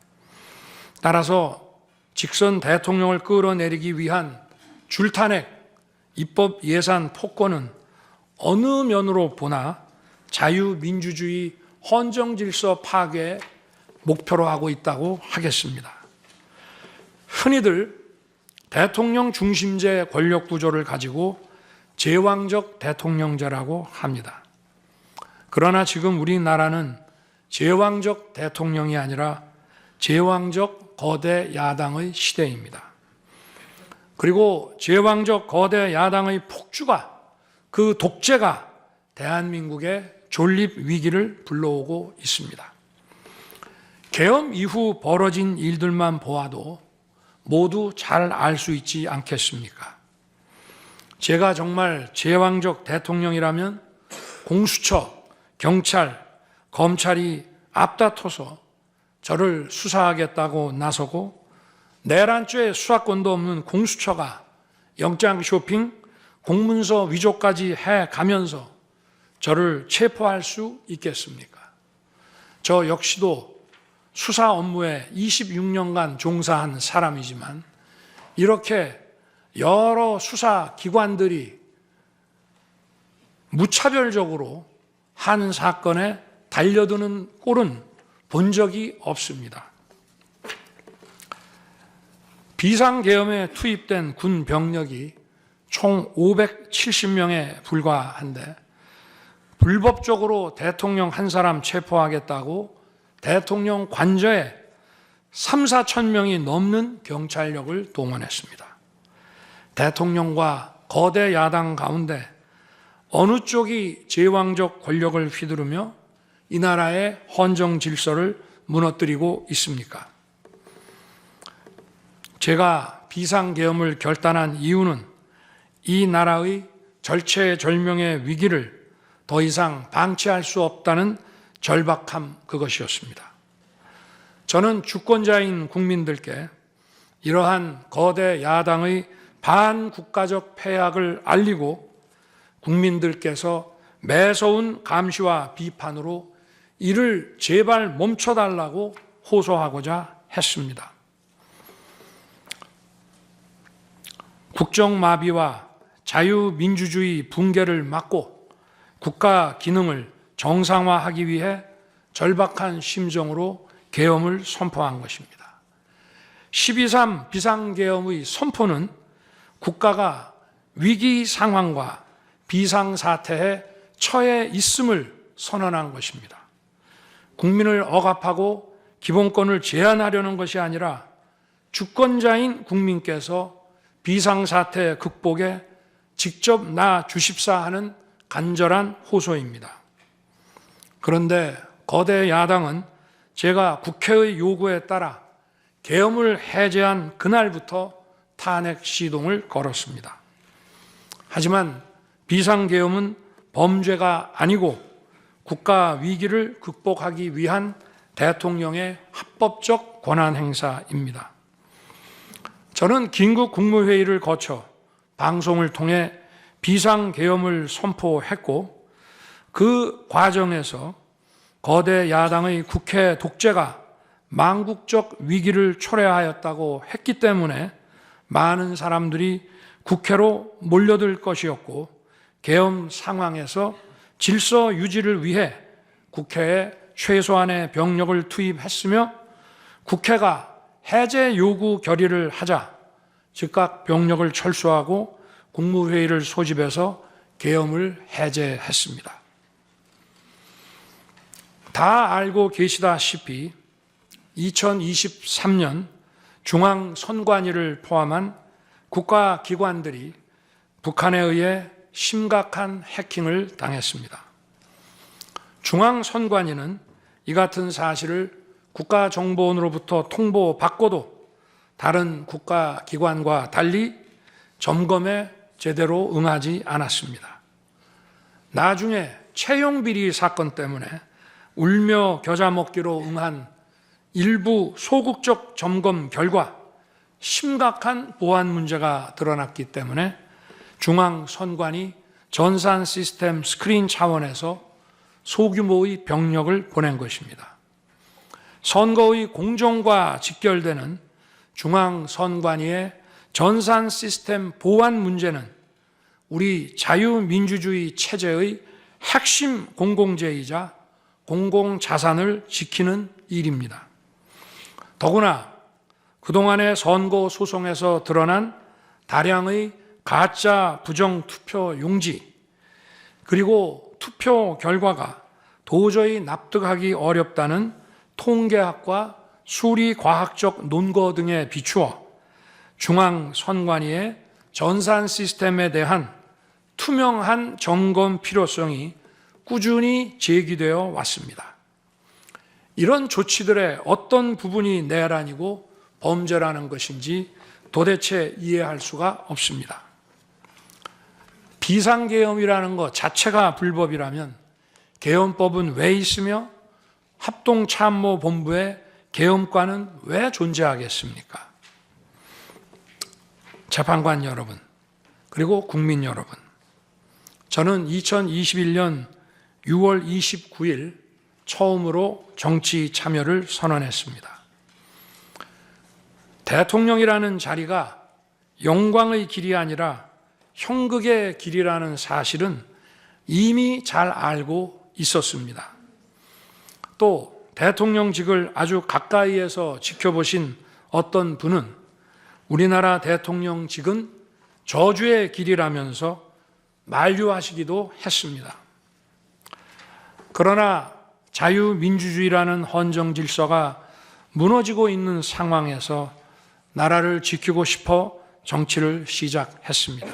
따라서 직선 대통령을 끌어내리기 위한 줄탄핵, 입법 예산 폭거는 어느 면으로 보나 자유민주주의 헌정질서 파괴 목표로 하고 있다고 하겠습니다. 흔히들 대통령 중심제 권력 구조를 가지고 제왕적 대통령제라고 합니다. 그러나 지금 우리나라는 제왕적 대통령이 아니라 제왕적 거대 야당의 시대입니다. 그리고 제왕적 거대 야당의 폭주가, 그 독재가 대한민국의 존립 위기를 불러오고 있습니다. 계엄 이후 벌어진 일들만 보아도 모두 잘 알 수 있지 않겠습니까? 제가 정말 제왕적 대통령이라면 공수처, 경찰, 검찰이 앞다퉈서 저를 수사하겠다고 나서고 내란죄 수사권도 없는 공수처가 영장 쇼핑, 공문서 위조까지 해가면서 저를 체포할 수 있겠습니까? 저 역시도 수사 업무에 26년간 종사한 사람이지만 이렇게 여러 수사기관들이 무차별적으로 한 사건에 달려드는 꼴은 본 적이 없습니다. 비상계엄에 투입된 군 병력이 총 570명에 불과한데 불법적으로 대통령 한 사람 체포하겠다고 대통령 관저에 3, 4천 명이 넘는 경찰력을 동원했습니다. 대통령과 거대 야당 가운데 어느 쪽이 제왕적 권력을 휘두르며 이 나라의 헌정 질서를 무너뜨리고 있습니까? 제가 비상계엄을 결단한 이유는 이 나라의 절체절명의 위기를 더 이상 방치할 수 없다는 절박함 그것이었습니다. 저는 주권자인 국민들께 이러한 거대 야당의 반국가적 패악을 알리고 국민들께서 매서운 감시와 비판으로 이를 제발 멈춰달라고 호소하고자 했습니다. 국정마비와 자유민주주의 붕괴를 막고 국가 기능을 정상화하기 위해 절박한 심정으로 계엄을 선포한 것입니다. 12.3 비상계엄의 선포는 국가가 위기 상황과 비상사태에 처해 있음을 선언한 것입니다. 국민을 억압하고 기본권을 제한하려는 것이 아니라 주권자인 국민께서 비상사태 극복에 직접 나주십사 하는 간절한 호소입니다. 그런데 거대 야당은 제가 국회의 요구에 따라 계엄을 해제한 그날부터 탄핵 시동을 걸었습니다. 하지만 비상계엄은 범죄가 아니고 국가 위기를 극복하기 위한 대통령의 합법적 권한 행사입니다. 저는 긴급 국무회의를 거쳐 방송을 통해 비상계엄을 선포했고 그 과정에서 거대 야당의 국회 독재가 망국적 위기를 초래하였다고 했기 때문에 많은 사람들이 국회로 몰려들 것이었고 계엄 상황에서 질서 유지를 위해 국회에 최소한의 병력을 투입했으며 국회가 해제 요구 결의를 하자 즉각 병력을 철수하고 국무회의를 소집해서 계엄을 해제했습니다. 다 알고 계시다시피 2023년 중앙선관위를 포함한 국가기관들이 북한에 의해 심각한 해킹을 당했습니다. 중앙선관위는 이 같은 사실을 국가정보원으로부터 통보받고도 다른 국가기관과 달리 점검에 제대로 응하지 않았습니다. 나중에 채용비리 사건 때문에 울며 겨자 먹기로 응한 일부 소극적 점검 결과 심각한 보안 문제가 드러났기 때문에 중앙선관위 전산 시스템 스크린 차원에서 소규모의 병력을 보낸 것입니다. 선거의 공정과 직결되는 중앙선관위의 전산 시스템 보안 문제는 우리 자유민주주의 체제의 핵심 공공재이자 공공자산을 지키는 일입니다. 더구나 그동안의 선거 소송에서 드러난 다량의 가짜 부정투표 용지, 그리고 투표 결과가 도저히 납득하기 어렵다는 통계학과 수리과학적 논거 등에 비추어 중앙선관위의 전산 시스템에 대한 투명한 점검 필요성이 꾸준히 제기되어 왔습니다. 이런 조치들의 어떤 부분이 내란이고 범죄라는 것인지 도대체 이해할 수가 없습니다. 비상계엄이라는 것 자체가 불법이라면 계엄법은 왜 있으며 합동참모본부의 계엄과는 왜 존재하겠습니까? 재판관 여러분, 그리고 국민 여러분, 저는 2021년 6월 29일 처음으로 정치 참여를 선언했습니다. 대통령이라는 자리가 영광의 길이 아니라 형극의 길이라는 사실은 이미 잘 알고 있었습니다. 또 대통령직을 아주 가까이에서 지켜보신 어떤 분은 우리나라 대통령직은 저주의 길이라면서 만류하시기도 했습니다. 그러나 자유민주주의라는 헌정 질서가 무너지고 있는 상황에서 나라를 지키고 싶어 정치를 시작했습니다.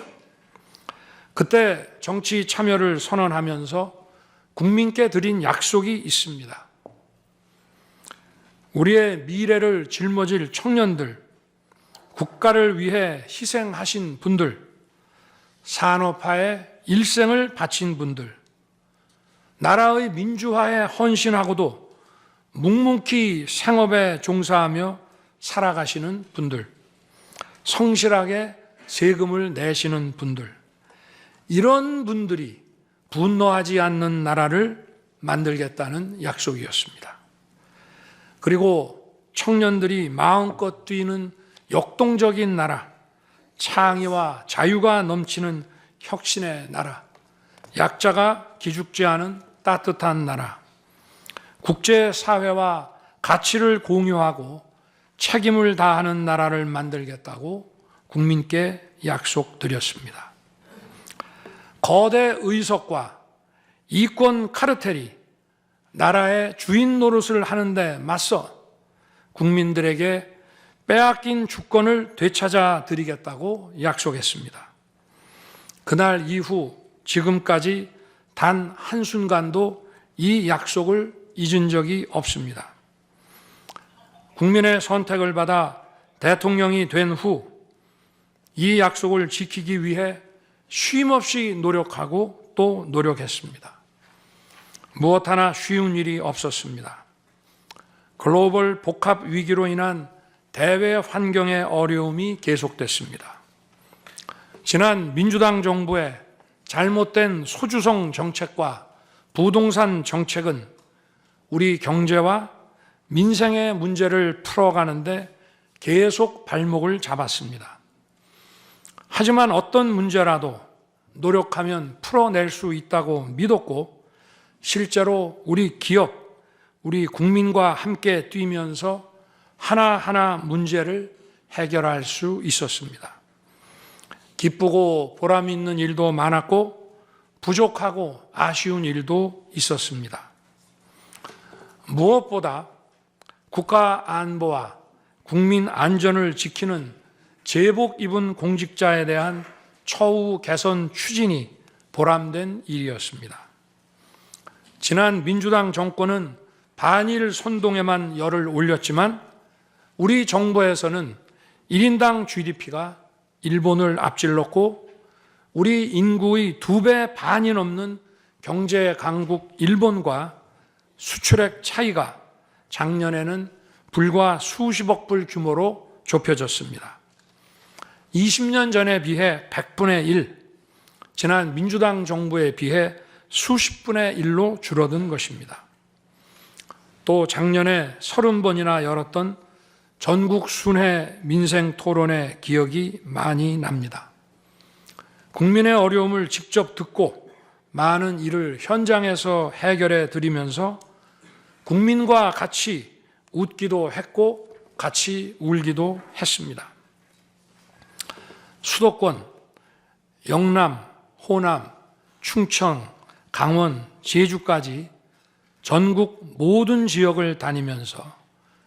그때 정치 참여를 선언하면서 국민께 드린 약속이 있습니다. 우리의 미래를 짊어질 청년들, 국가를 위해 희생하신 분들, 산업화에 일생을 바친 분들, 나라의 민주화에 헌신하고도 묵묵히 생업에 종사하며 살아가시는 분들, 성실하게 세금을 내시는 분들, 이런 분들이 분노하지 않는 나라를 만들겠다는 약속이었습니다. 그리고 청년들이 마음껏 뛰는 역동적인 나라, 창의와 자유가 넘치는 혁신의 나라, 약자가 기죽지 않은 따뜻한 나라, 국제사회와 가치를 공유하고 책임을 다하는 나라를 만들겠다고 국민께 약속드렸습니다. 거대 의석과 이권 카르텔이 나라의 주인 노릇을 하는데 맞서 국민들에게 빼앗긴 주권을 되찾아 드리겠다고 약속했습니다. 그날 이후 지금까지 단 한순간도 이 약속을 잊은 적이 없습니다. 국민의 선택을 받아 대통령이 된 후 이 약속을 지키기 위해 쉼없이 노력하고 또 노력했습니다. 무엇 하나 쉬운 일이 없었습니다. 글로벌 복합 위기로 인한 대외 환경의 어려움이 계속됐습니다. 지난 민주당 정부의 잘못된 소주성 정책과 부동산 정책은 우리 경제와 민생의 문제를 풀어가는데 계속 발목을 잡았습니다. 하지만 어떤 문제라도 노력하면 풀어낼 수 있다고 믿었고 실제로 우리 기업, 우리 국민과 함께 뛰면서 하나하나 문제를 해결할 수 있었습니다. 기쁘고 보람 있는 일도 많았고 부족하고 아쉬운 일도 있었습니다. 무엇보다 국가 안보와 국민 안전을 지키는 제복 입은 공직자에 대한 처우 개선 추진이 보람된 일이었습니다. 지난 민주당 정권은 반일 선동에만 열을 올렸지만 우리 정부에서는 1인당 GDP가 일본을 앞질렀고 우리 인구의 2배 반이 넘는 경제 강국 일본과 수출액 차이가 작년에는 불과 수십억 불 규모로 좁혀졌습니다. 20년 전에 비해 100분의 1, 지난 민주당 정부에 비해 수십분의 1로 줄어든 것입니다. 또 작년에 30번이나 열었던 전국 순회 민생 토론의 기억이 많이 납니다. 국민의 어려움을 직접 듣고 많은 일을 현장에서 해결해 드리면서 국민과 같이 웃기도 했고 같이 울기도 했습니다. 수도권, 영남, 호남, 충청, 강원, 제주까지 전국 모든 지역을 다니면서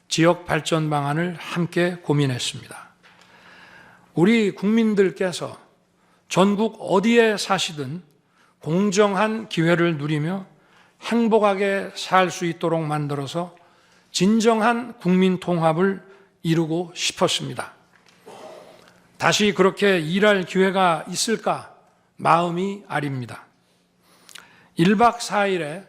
지역 발전 방안을 함께 고민했습니다. 우리 국민들께서 전국 어디에 사시든 공정한 기회를 누리며 행복하게 살 수 있도록 만들어서 진정한 국민 통합을 이루고 싶었습니다. 다시 그렇게 일할 기회가 있을까 마음이 아립니다. 1박 4일의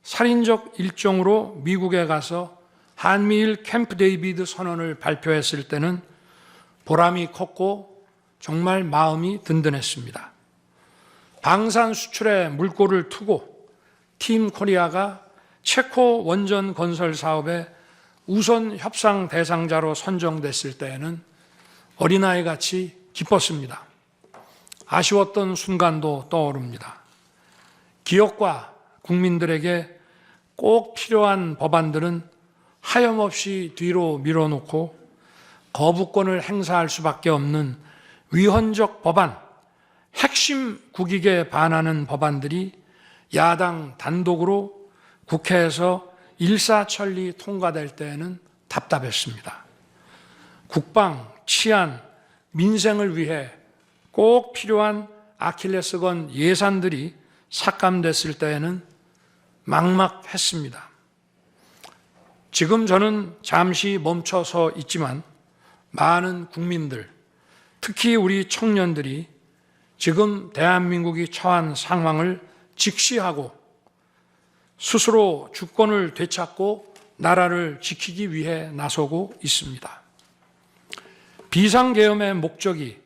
살인적 일정으로 미국에 가서 한미일 캠프 데이비드 선언을 발표했을 때는 보람이 컸고 정말 마음이 든든했습니다. 방산 수출에 물꼬를 트고 팀 코리아가 체코 원전 건설 사업의 우선 협상 대상자로 선정됐을 때에는 어린아이같이 기뻤습니다. 아쉬웠던 순간도 떠오릅니다. 기업과 국민들에게 꼭 필요한 법안들은 하염없이 뒤로 밀어놓고 거부권을 행사할 수밖에 없는 위헌적 법안, 핵심 국익에 반하는 법안들이 야당 단독으로 국회에서 일사천리 통과될 때에는 답답했습니다. 국방, 치안, 민생을 위해 꼭 필요한 아킬레스건 예산들이 삭감됐을 때에는 막막했습니다. 지금 저는 잠시 멈춰서 있지만 많은 국민들, 특히 우리 청년들이 지금 대한민국이 처한 상황을 직시하고 스스로 주권을 되찾고 나라를 지키기 위해 나서고 있습니다. 비상계엄의 목적이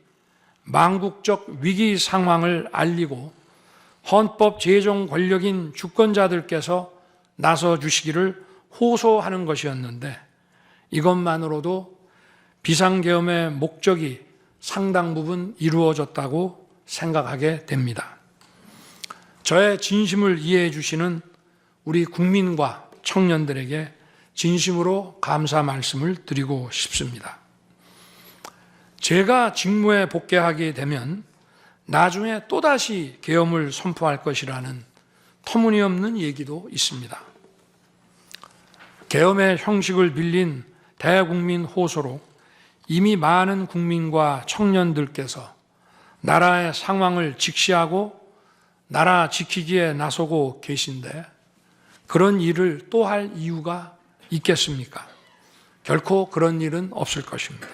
망국적 위기 상황을 알리고 헌법 제정 권력인 주권자들께서 나서 주시기를 호소하는 것이었는데 이것만으로도 비상계엄의 목적이 상당 부분 이루어졌다고 생각하게 됩니다. 저의 진심을 이해해 주시는 우리 국민과 청년들에게 진심으로 감사 말씀을 드리고 싶습니다. 제가 직무에 복귀하게 되면 나중에 또다시 계엄을 선포할 것이라는 터무니없는 얘기도 있습니다. 계엄의 형식을 빌린 대국민 호소로 이미 많은 국민과 청년들께서 나라의 상황을 직시하고 나라 지키기에 나서고 계신데 그런 일을 또 할 이유가 있겠습니까? 결코 그런 일은 없을 것입니다.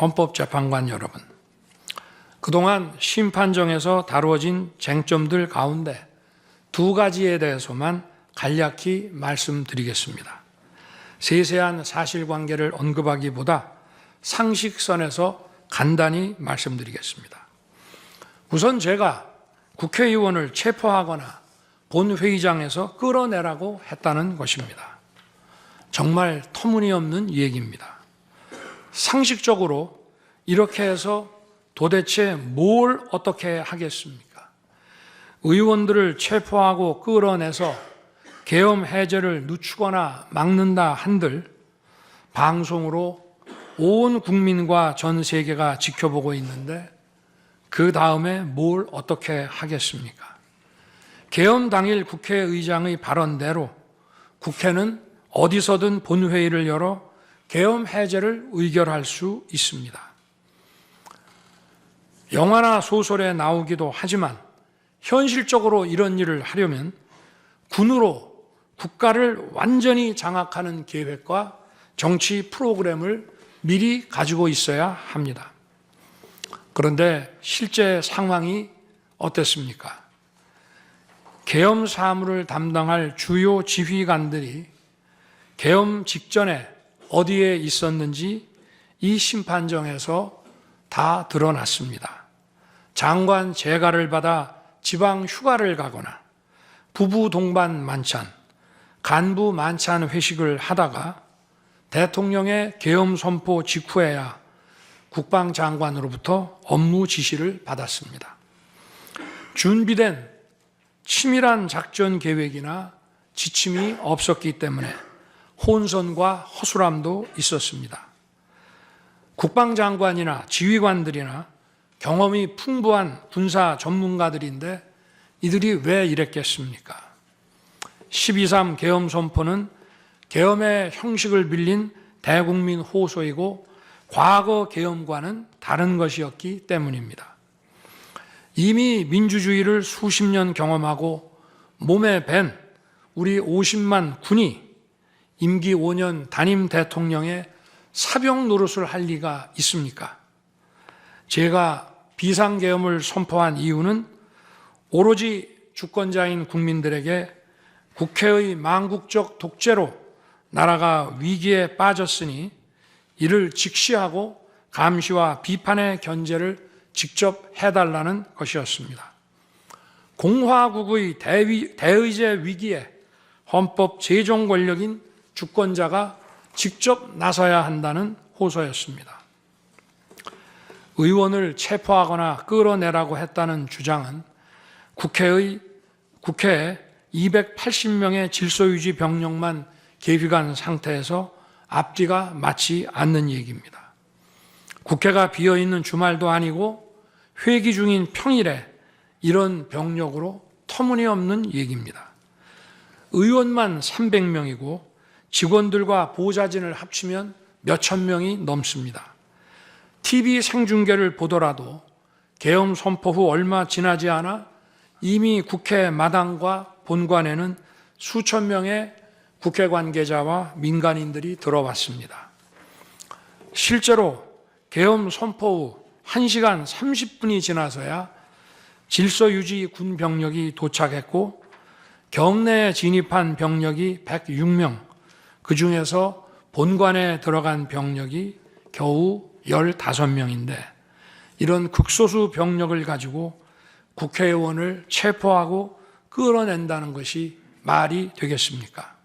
헌법재판관 여러분, 그동안 심판정에서 다루어진 쟁점들 가운데 두 가지에 대해서만 간략히 말씀드리겠습니다. 세세한 사실관계를 언급하기보다 상식선에서 간단히 말씀드리겠습니다. 우선 제가 국회의원을 체포하거나 본회의장에서 끌어내라고 했다는 것입니다. 정말 터무니없는 얘기입니다. 상식적으로 이렇게 해서 도대체 뭘 어떻게 하겠습니까? 의원들을 체포하고 끌어내서 계엄 해제를 늦추거나 막는다 한들 방송으로 온 국민과 전 세계가 지켜보고 있는데 그 다음에 뭘 어떻게 하겠습니까? 계엄 당일 국회의장의 발언대로 국회는 어디서든 본회의를 열어 계엄 해제를 의결할 수 있습니다. 영화나 소설에 나오기도 하지만 현실적으로 이런 일을 하려면 군으로 국가를 완전히 장악하는 계획과 정치 프로그램을 미리 가지고 있어야 합니다. 그런데 실제 상황이 어땠습니까? 계엄 사무를 담당할 주요 지휘관들이 계엄 직전에 어디에 있었는지 이 심판정에서 다 드러났습니다. 장관 재가를 받아 지방 휴가를 가거나 부부 동반 만찬, 간부 만찬 회식을 하다가 대통령의 계엄 선포 직후에야 국방장관으로부터 업무 지시를 받았습니다. 준비된 치밀한 작전 계획이나 지침이 없었기 때문에 혼선과 허술함도 있었습니다. 국방장관이나 지휘관들이나 경험이 풍부한 군사 전문가들인데 이들이 왜 이랬겠습니까? 12.3 계엄 선포는 계엄의 형식을 빌린 대국민 호소이고 과거 계엄과는 다른 것이었기 때문입니다. 이미 민주주의를 수십 년 경험하고 몸에 밴 우리 50만 군이 임기 5년 단임 대통령의 사병 노릇을 할 리가 있습니까? 제가 비상계엄을 선포한 이유는 오로지 주권자인 국민들에게 국회의 망국적 독재로 나라가 위기에 빠졌으니 이를 직시하고 감시와 비판의 견제를 직접 해달라는 것이었습니다. 공화국의 대의제 위기에 헌법 제정 권력인 주권자가 직접 나서야 한다는 호소였습니다. 의원을 체포하거나 끌어내라고 했다는 주장은 국회에 280명의 질서유지 병력만 계비간 상태에서 앞뒤가 맞지 않는 얘기입니다. 국회가 비어있는 주말도 아니고 회기 중인 평일에 이런 병력으로 터무니없는 얘기입니다. 의원만 300명이고 직원들과 보좌진을 합치면 몇천 명이 넘습니다. TV 생중계를 보더라도 계엄 선포 후 얼마 지나지 않아 이미 국회 마당과 본관에는 수천 명의 국회 관계자와 민간인들이 들어왔습니다. 실제로 계엄 선포 후 1시간 30분이 지나서야 질서유지 군 병력이 도착했고 경내에 진입한 병력이 106명, 그중에서 본관에 들어간 병력이 겨우 15명인데 이런 극소수 병력을 가지고 국회의원을 체포하고 끌어낸다는 것이 말이 되겠습니까?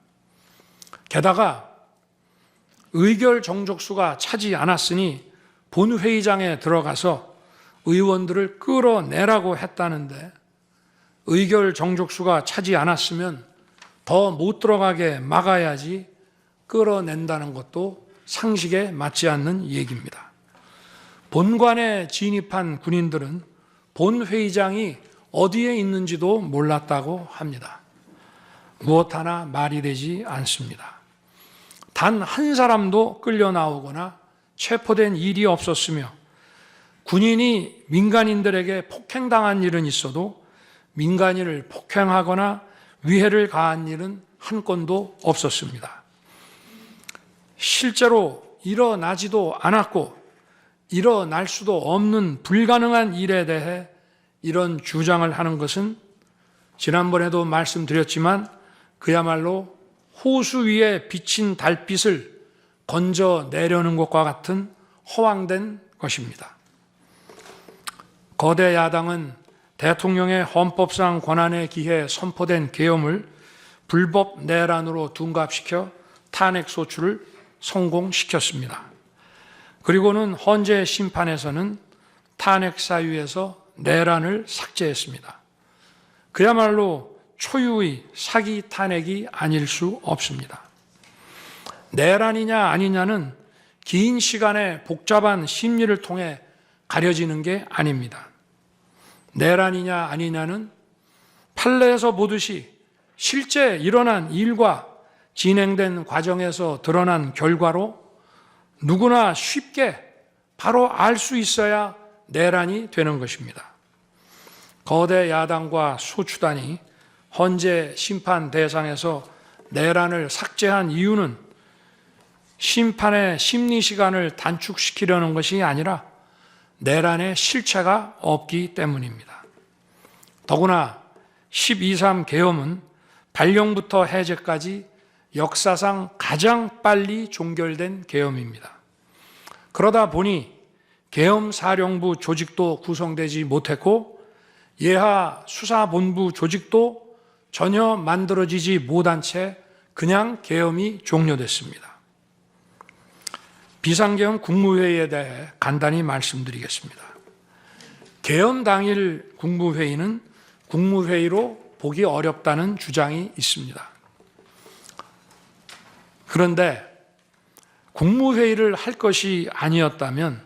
게다가 의결 정족수가 차지 않았으니 본회의장에 들어가서 의원들을 끌어내라고 했다는데 의결 정족수가 차지 않았으면 더 못 들어가게 막아야지 끌어낸다는 것도 상식에 맞지 않는 얘기입니다. 본관에 진입한 군인들은 본회의장이 어디에 있는지도 몰랐다고 합니다. 무엇 하나 말이 되지 않습니다. 단 한 사람도 끌려 나오거나 체포된 일이 없었으며 군인이 민간인들에게 폭행당한 일은 있어도 민간인을 폭행하거나 위해를 가한 일은 한 건도 없었습니다. 실제로 일어나지도 않았고 일어날 수도 없는 불가능한 일에 대해 이런 주장을 하는 것은 지난번에도 말씀드렸지만 그야말로 호수 위에 비친 달빛을 건져내려는 것과 같은 허황된 것입니다. 거대 야당은 대통령의 헌법상 권한에 기해 선포된 계엄을 불법 내란으로 둔갑시켜 탄핵 소추를 성공시켰습니다. 그리고는 헌재 심판에서는 탄핵 사유에서 내란을 삭제했습니다. 그야말로 초유의 사기 탄핵이 아닐 수 없습니다. 내란이냐 아니냐는 긴 시간의 복잡한 심리를 통해 가려지는 게 아닙니다. 내란이냐 아니냐는 판례에서 보듯이 실제 일어난 일과 진행된 과정에서 드러난 결과로 누구나 쉽게 바로 알 수 있어야 내란이 되는 것입니다. 거대 야당과 소추단이 헌재 심판 대상에서 내란을 삭제한 이유는 심판의 심리 시간을 단축시키려는 것이 아니라 내란의 실체가 없기 때문입니다. 더구나 12.3 계엄은 발령부터 해제까지 역사상 가장 빨리 종결된 계엄입니다. 그러다 보니 계엄사령부 조직도 구성되지 못했고 예하 수사본부 조직도 전혀 만들어지지 못한 채 그냥 계엄이 종료됐습니다. 비상계엄 국무회의에 대해 간단히 말씀드리겠습니다. 계엄 당일 국무회의는 국무회의로 보기 어렵다는 주장이 있습니다. 그런데 국무회의를 할 것이 아니었다면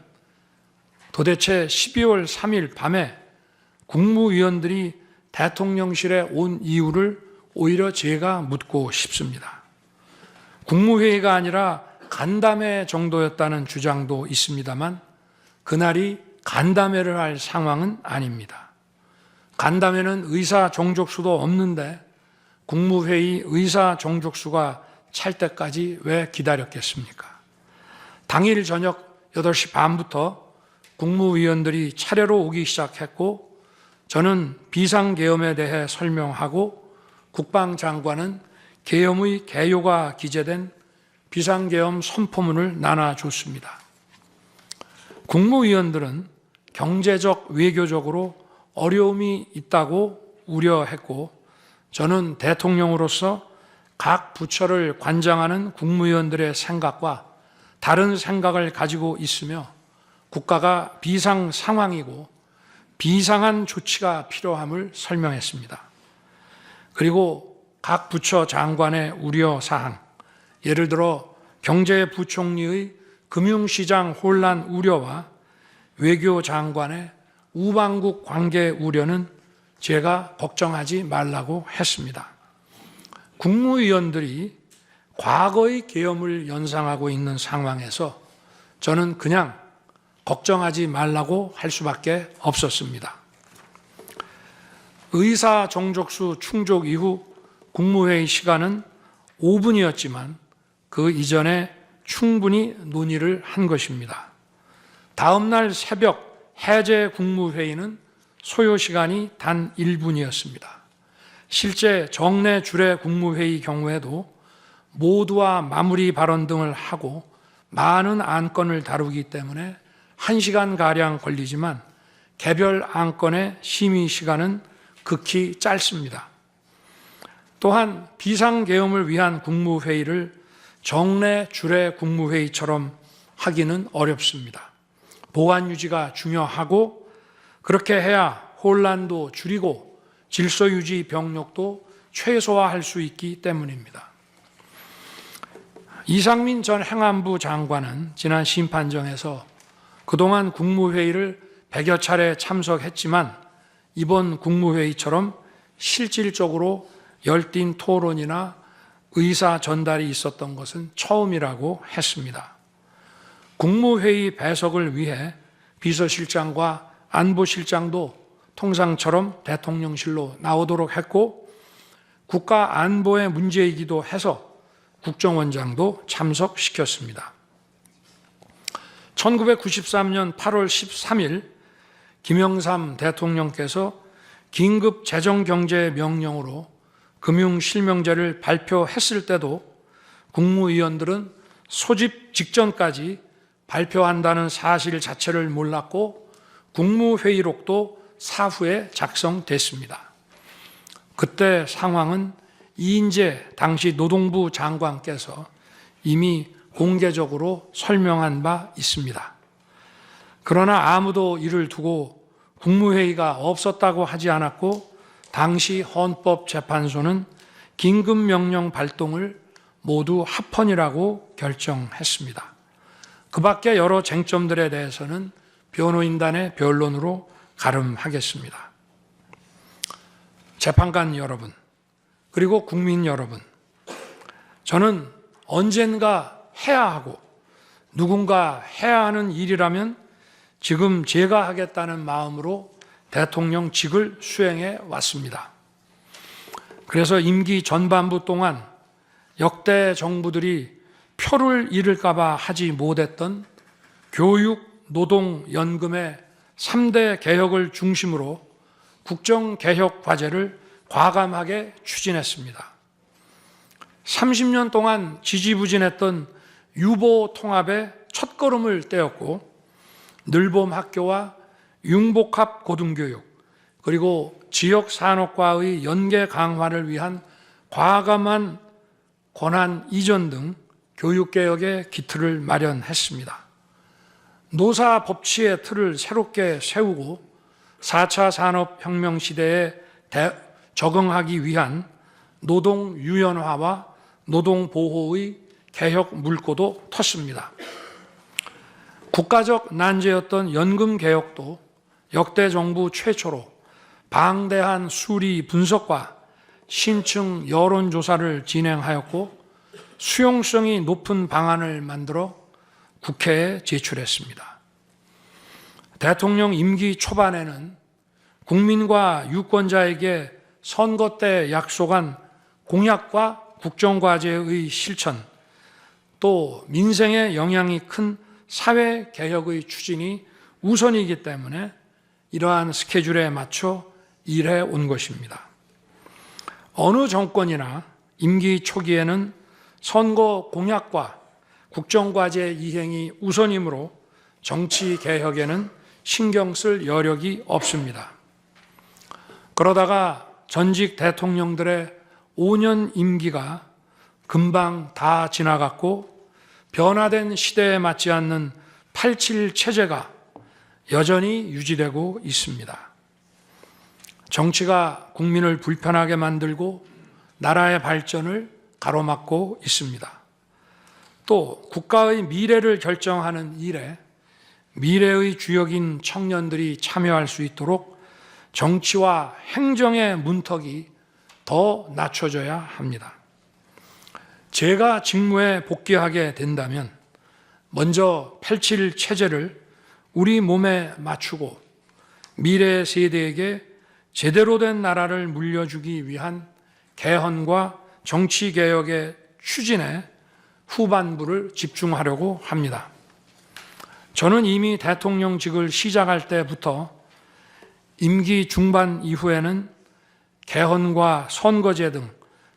도대체 12월 3일 밤에 국무위원들이 대통령실에 온 이유를 오히려 제가 묻고 싶습니다. 국무회의가 아니라 간담회 정도였다는 주장도 있습니다만 그날이 간담회를 할 상황은 아닙니다. 간담회는 의사 정족수도 없는데 국무회의 의사 정족수가 찰 때까지 왜 기다렸겠습니까? 당일 저녁 8시 반부터 국무위원들이 차례로 오기 시작했고 저는 비상계엄에 대해 설명하고 국방장관은 계엄의 개요가 기재된 비상계엄 선포문을 나눠줬습니다. 국무위원들은 경제적, 외교적으로 어려움이 있다고 우려했고 저는 대통령으로서 각 부처를 관장하는 국무위원들의 생각과 다른 생각을 가지고 있으며 국가가 비상 상황이고 비상한 조치가 필요함을 설명했습니다. 그리고 각 부처 장관의 우려사항, 예를 들어 경제부총리의 금융시장 혼란 우려와 외교장관의 우방국 관계 우려는 제가 걱정하지 말라고 했습니다. 국무위원들이 과거의 계엄을 연상하고 있는 상황에서 저는 그냥 걱정하지 말라고 할 수밖에 없었습니다. 의사 정족수 충족 이후 국무회의 시간은 5분이었지만 그 이전에 충분히 논의를 한 것입니다. 다음 날 새벽 해제 국무회의는 소요 시간이 단 1분이었습니다. 실제 정례 주례 국무회의 경우에도 모두와 마무리 발언 등을 하고 많은 안건을 다루기 때문에 1시간가량 걸리지만 개별 안건의 심의 시간은 극히 짧습니다. 또한 비상계엄을 위한 국무회의를 정례 주례 국무회의처럼 하기는 어렵습니다. 보안 유지가 중요하고 그렇게 해야 혼란도 줄이고 질서 유지 병력도 최소화할 수 있기 때문입니다. 이상민 전 행안부 장관은 지난 심판정에서 그동안 국무회의를 100여 차례 참석했지만 이번 국무회의처럼 실질적으로 열띤 토론이나 의사 전달이 있었던 것은 처음이라고 했습니다. 국무회의 배석을 위해 비서실장과 안보실장도 통상처럼 대통령실로 나오도록 했고 국가 안보의 문제이기도 해서 국정원장도 참석시켰습니다. 1993년 8월 13일 김영삼 대통령께서 긴급 재정경제명령으로 금융실명제를 발표했을 때도 국무위원들은 소집 직전까지 발표한다는 사실 자체를 몰랐고 국무회의록도 사후에 작성됐습니다. 그때 상황은 이인재 당시 노동부 장관께서 이미 공개적으로 설명한 바 있습니다. 그러나 아무도 이를 두고 국무회의가 없었다고 하지 않았고 당시 헌법재판소는 긴급명령 발동을 모두 합헌이라고 결정했습니다. 그 밖에 여러 쟁점들에 대해서는 변호인단의 변론으로 가름하겠습니다. 재판관 여러분, 그리고 국민 여러분, 저는 언젠가 해야 하고 누군가 해야 하는 일이라면 지금 제가 하겠다는 마음으로 대통령직을 수행해 왔습니다. 그래서 임기 전반부 동안 역대 정부들이 표를 잃을까 봐 하지 못했던 교육, 노동, 연금의 3대 개혁을 중심으로 국정개혁 과제를 과감하게 추진했습니다. 30년 동안 지지부진했던 유보 통합의 첫걸음을 떼었고 늘봄 학교와 융복합 고등교육 그리고 지역 산업과의 연계 강화를 위한 과감한 권한 이전 등 교육개혁의 기틀을 마련했습니다. 노사 법치의 틀을 새롭게 세우고 4차 산업혁명 시대에 적응하기 위한 노동 유연화와 노동 보호의 개혁 물꼬도 텄습니다. 국가적 난제였던 연금 개혁도 역대 정부 최초로 방대한 수리 분석과 신층 여론조사를 진행하였고 수용성이 높은 방안을 만들어 국회에 제출했습니다. 대통령 임기 초반에는 국민과 유권자에게 선거 때 약속한 공약과 국정과제의 실천, 또 민생에 영향이 큰 사회개혁의 추진이 우선이기 때문에 이러한 스케줄에 맞춰 일해 온 것입니다. 어느 정권이나 임기 초기에는 선거 공약과 국정과제 이행이 우선이므로 정치 개혁에는 신경 쓸 여력이 없습니다. 그러다가 전직 대통령들의 5년 임기가 금방 다 지나갔고 변화된 시대에 맞지 않는 87 체제가 여전히 유지되고 있습니다. 정치가 국민을 불편하게 만들고 나라의 발전을 가로막고 있습니다. 또 국가의 미래를 결정하는 일에 미래의 주역인 청년들이 참여할 수 있도록 정치와 행정의 문턱이 더 낮춰져야 합니다. 제가 직무에 복귀하게 된다면 먼저 87 체제를 우리 몸에 맞추고 미래 세대에게 제대로 된 나라를 물려주기 위한 개헌과 정치개혁의 추진에 후반부를 집중하려고 합니다. 저는 이미 대통령직을 시작할 때부터 임기 중반 이후에는 개헌과 선거제 등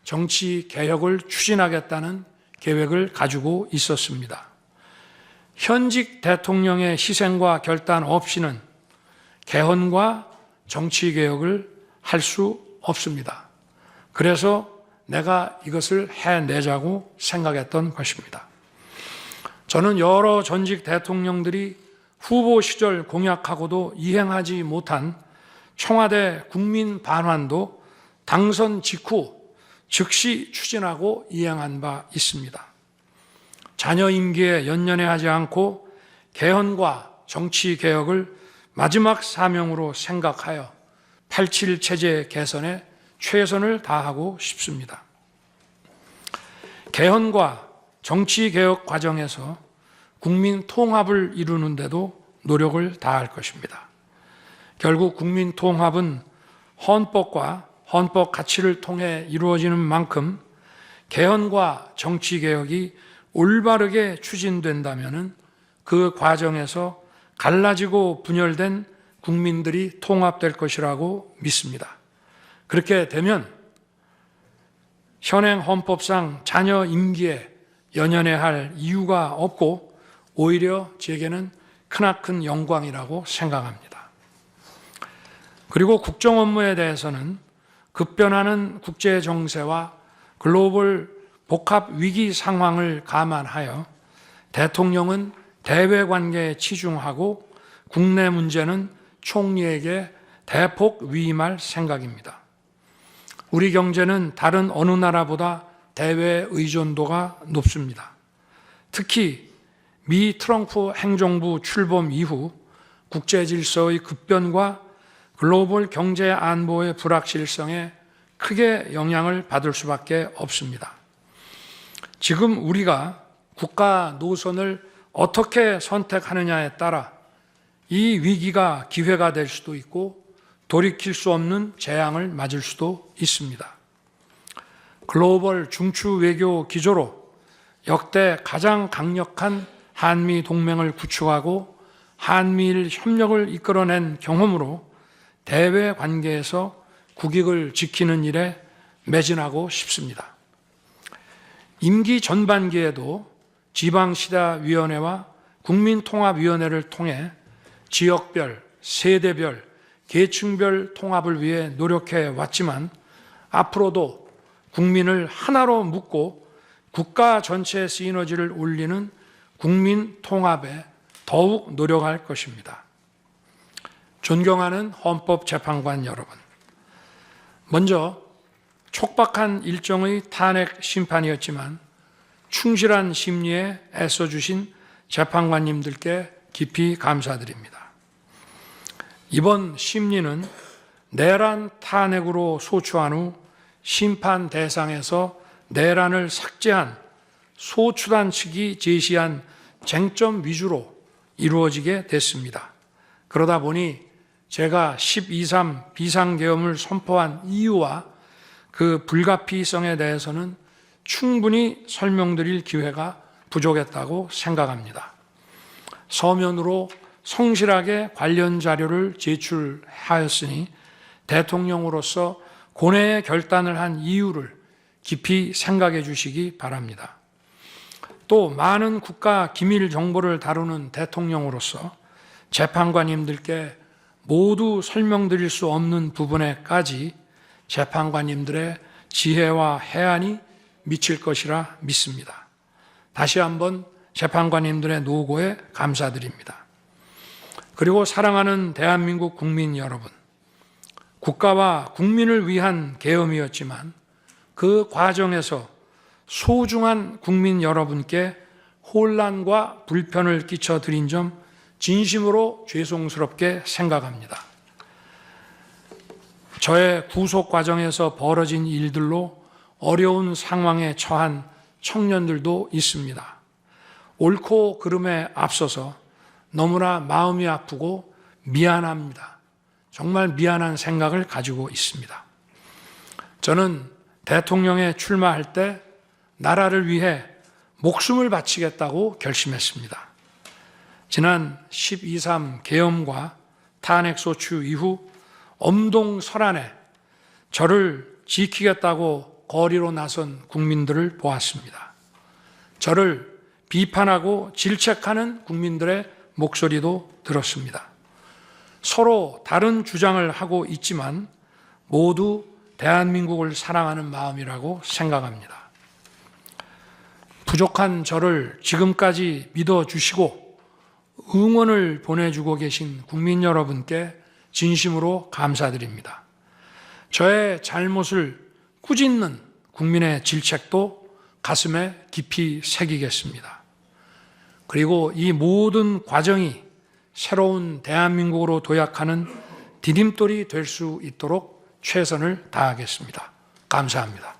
정치개혁을 추진하겠다는 계획을 가지고 있었습니다. 현직 대통령의 희생과 결단 없이는 개헌과 정치개혁을 할 수 없습니다. 그래서 내가 이것을 해내자고 생각했던 것입니다. 저는 여러 전직 대통령들이 후보 시절 공약하고도 이행하지 못한 청와대 국민 반환도 당선 직후 즉시 추진하고 이행한 바 있습니다. 자녀 임기에 연연해하지 않고 개헌과 정치개혁을 마지막 사명으로 생각하여 87 체제 개선에 최선을 다하고 싶습니다. 개헌과 정치개혁 과정에서 국민 통합을 이루는 데도 노력을 다할 것입니다. 결국 국민 통합은 헌법과 헌법 가치를 통해 이루어지는 만큼 개헌과 정치개혁이 올바르게 추진된다면 그 과정에서 갈라지고 분열된 국민들이 통합될 것이라고 믿습니다. 그렇게 되면 현행 헌법상 자녀 임기에 연연해야 할 이유가 없고 오히려 제게는 크나큰 영광이라고 생각합니다. 그리고 국정 업무에 대해서는 급변하는 국제 정세와 글로벌 복합 위기 상황을 감안하여 대통령은 대외 관계에 치중하고 국내 문제는 총리에게 대폭 위임할 생각입니다. 우리 경제는 다른 어느 나라보다 대외 의존도가 높습니다. 특히 미 트럼프 행정부 출범 이후 국제 질서의 급변과 글로벌 경제 안보의 불확실성에 크게 영향을 받을 수밖에 없습니다. 지금 우리가 국가 노선을 어떻게 선택하느냐에 따라 이 위기가 기회가 될 수도 있고 돌이킬 수 없는 재앙을 맞을 수도 있습니다. 글로벌 중추 외교 기조로 역대 가장 강력한 한미 동맹을 구축하고 한미일 협력을 이끌어낸 경험으로 대외 관계에서 국익을 지키는 일에 매진하고 싶습니다. 임기 전반기에도 지방시다위원회와 국민통합위원회를 통해 지역별, 세대별, 계층별 통합을 위해 노력해 왔지만 앞으로도 국민을 하나로 묶고 국가 전체의 시너지를 올리는 국민 통합에 더욱 노력할 것입니다. 존경하는 헌법재판관 여러분, 먼저 촉박한 일정의 탄핵 심판이었지만 충실한 심리에 애써주신 재판관님들께 깊이 감사드립니다. 이번 심리는 내란 탄핵으로 소추한 후 심판 대상에서 내란을 삭제한 소추단 측이 제시한 쟁점 위주로 이루어지게 됐습니다. 그러다 보니 제가 12.3 비상계엄을 선포한 이유와 그 불가피성에 대해서는 충분히 설명드릴 기회가 부족했다고 생각합니다. 서면으로 성실하게 관련 자료를 제출하였으니 대통령으로서 고뇌의 결단을 한 이유를 깊이 생각해 주시기 바랍니다. 또 많은 국가 기밀 정보를 다루는 대통령으로서 재판관님들께 모두 설명드릴 수 없는 부분에까지 재판관님들의 지혜와 해안이 미칠 것이라 믿습니다. 다시 한번 재판관님들의 노고에 감사드립니다. 그리고 사랑하는 대한민국 국민 여러분, 국가와 국민을 위한 계엄이었지만 그 과정에서 소중한 국민 여러분께 혼란과 불편을 끼쳐드린 점 진심으로 죄송스럽게 생각합니다. 저의 구속 과정에서 벌어진 일들로 어려운 상황에 처한 청년들도 있습니다. 옳고 그름에 앞서서 너무나 마음이 아프고 미안합니다. 정말 미안한 생각을 가지고 있습니다. 저는 대통령에 출마할 때 나라를 위해 목숨을 바치겠다고 결심했습니다. 지난 12.3 계엄과 탄핵소추 이후 엄동설안에 저를 지키겠다고 거리로 나선 국민들을 보았습니다. 저를 비판하고 질책하는 국민들의 목소리도 들었습니다. 서로 다른 주장을 하고 있지만 모두 대한민국을 사랑하는 마음이라고 생각합니다. 부족한 저를 지금까지 믿어주시고 응원을 보내주고 계신 국민 여러분께 진심으로 감사드립니다. 저의 잘못을 꾸짖는 국민의 질책도 가슴에 깊이 새기겠습니다. 그리고 이 모든 과정이 새로운 대한민국으로 도약하는 디딤돌이 될 수 있도록 최선을 다하겠습니다. 감사합니다.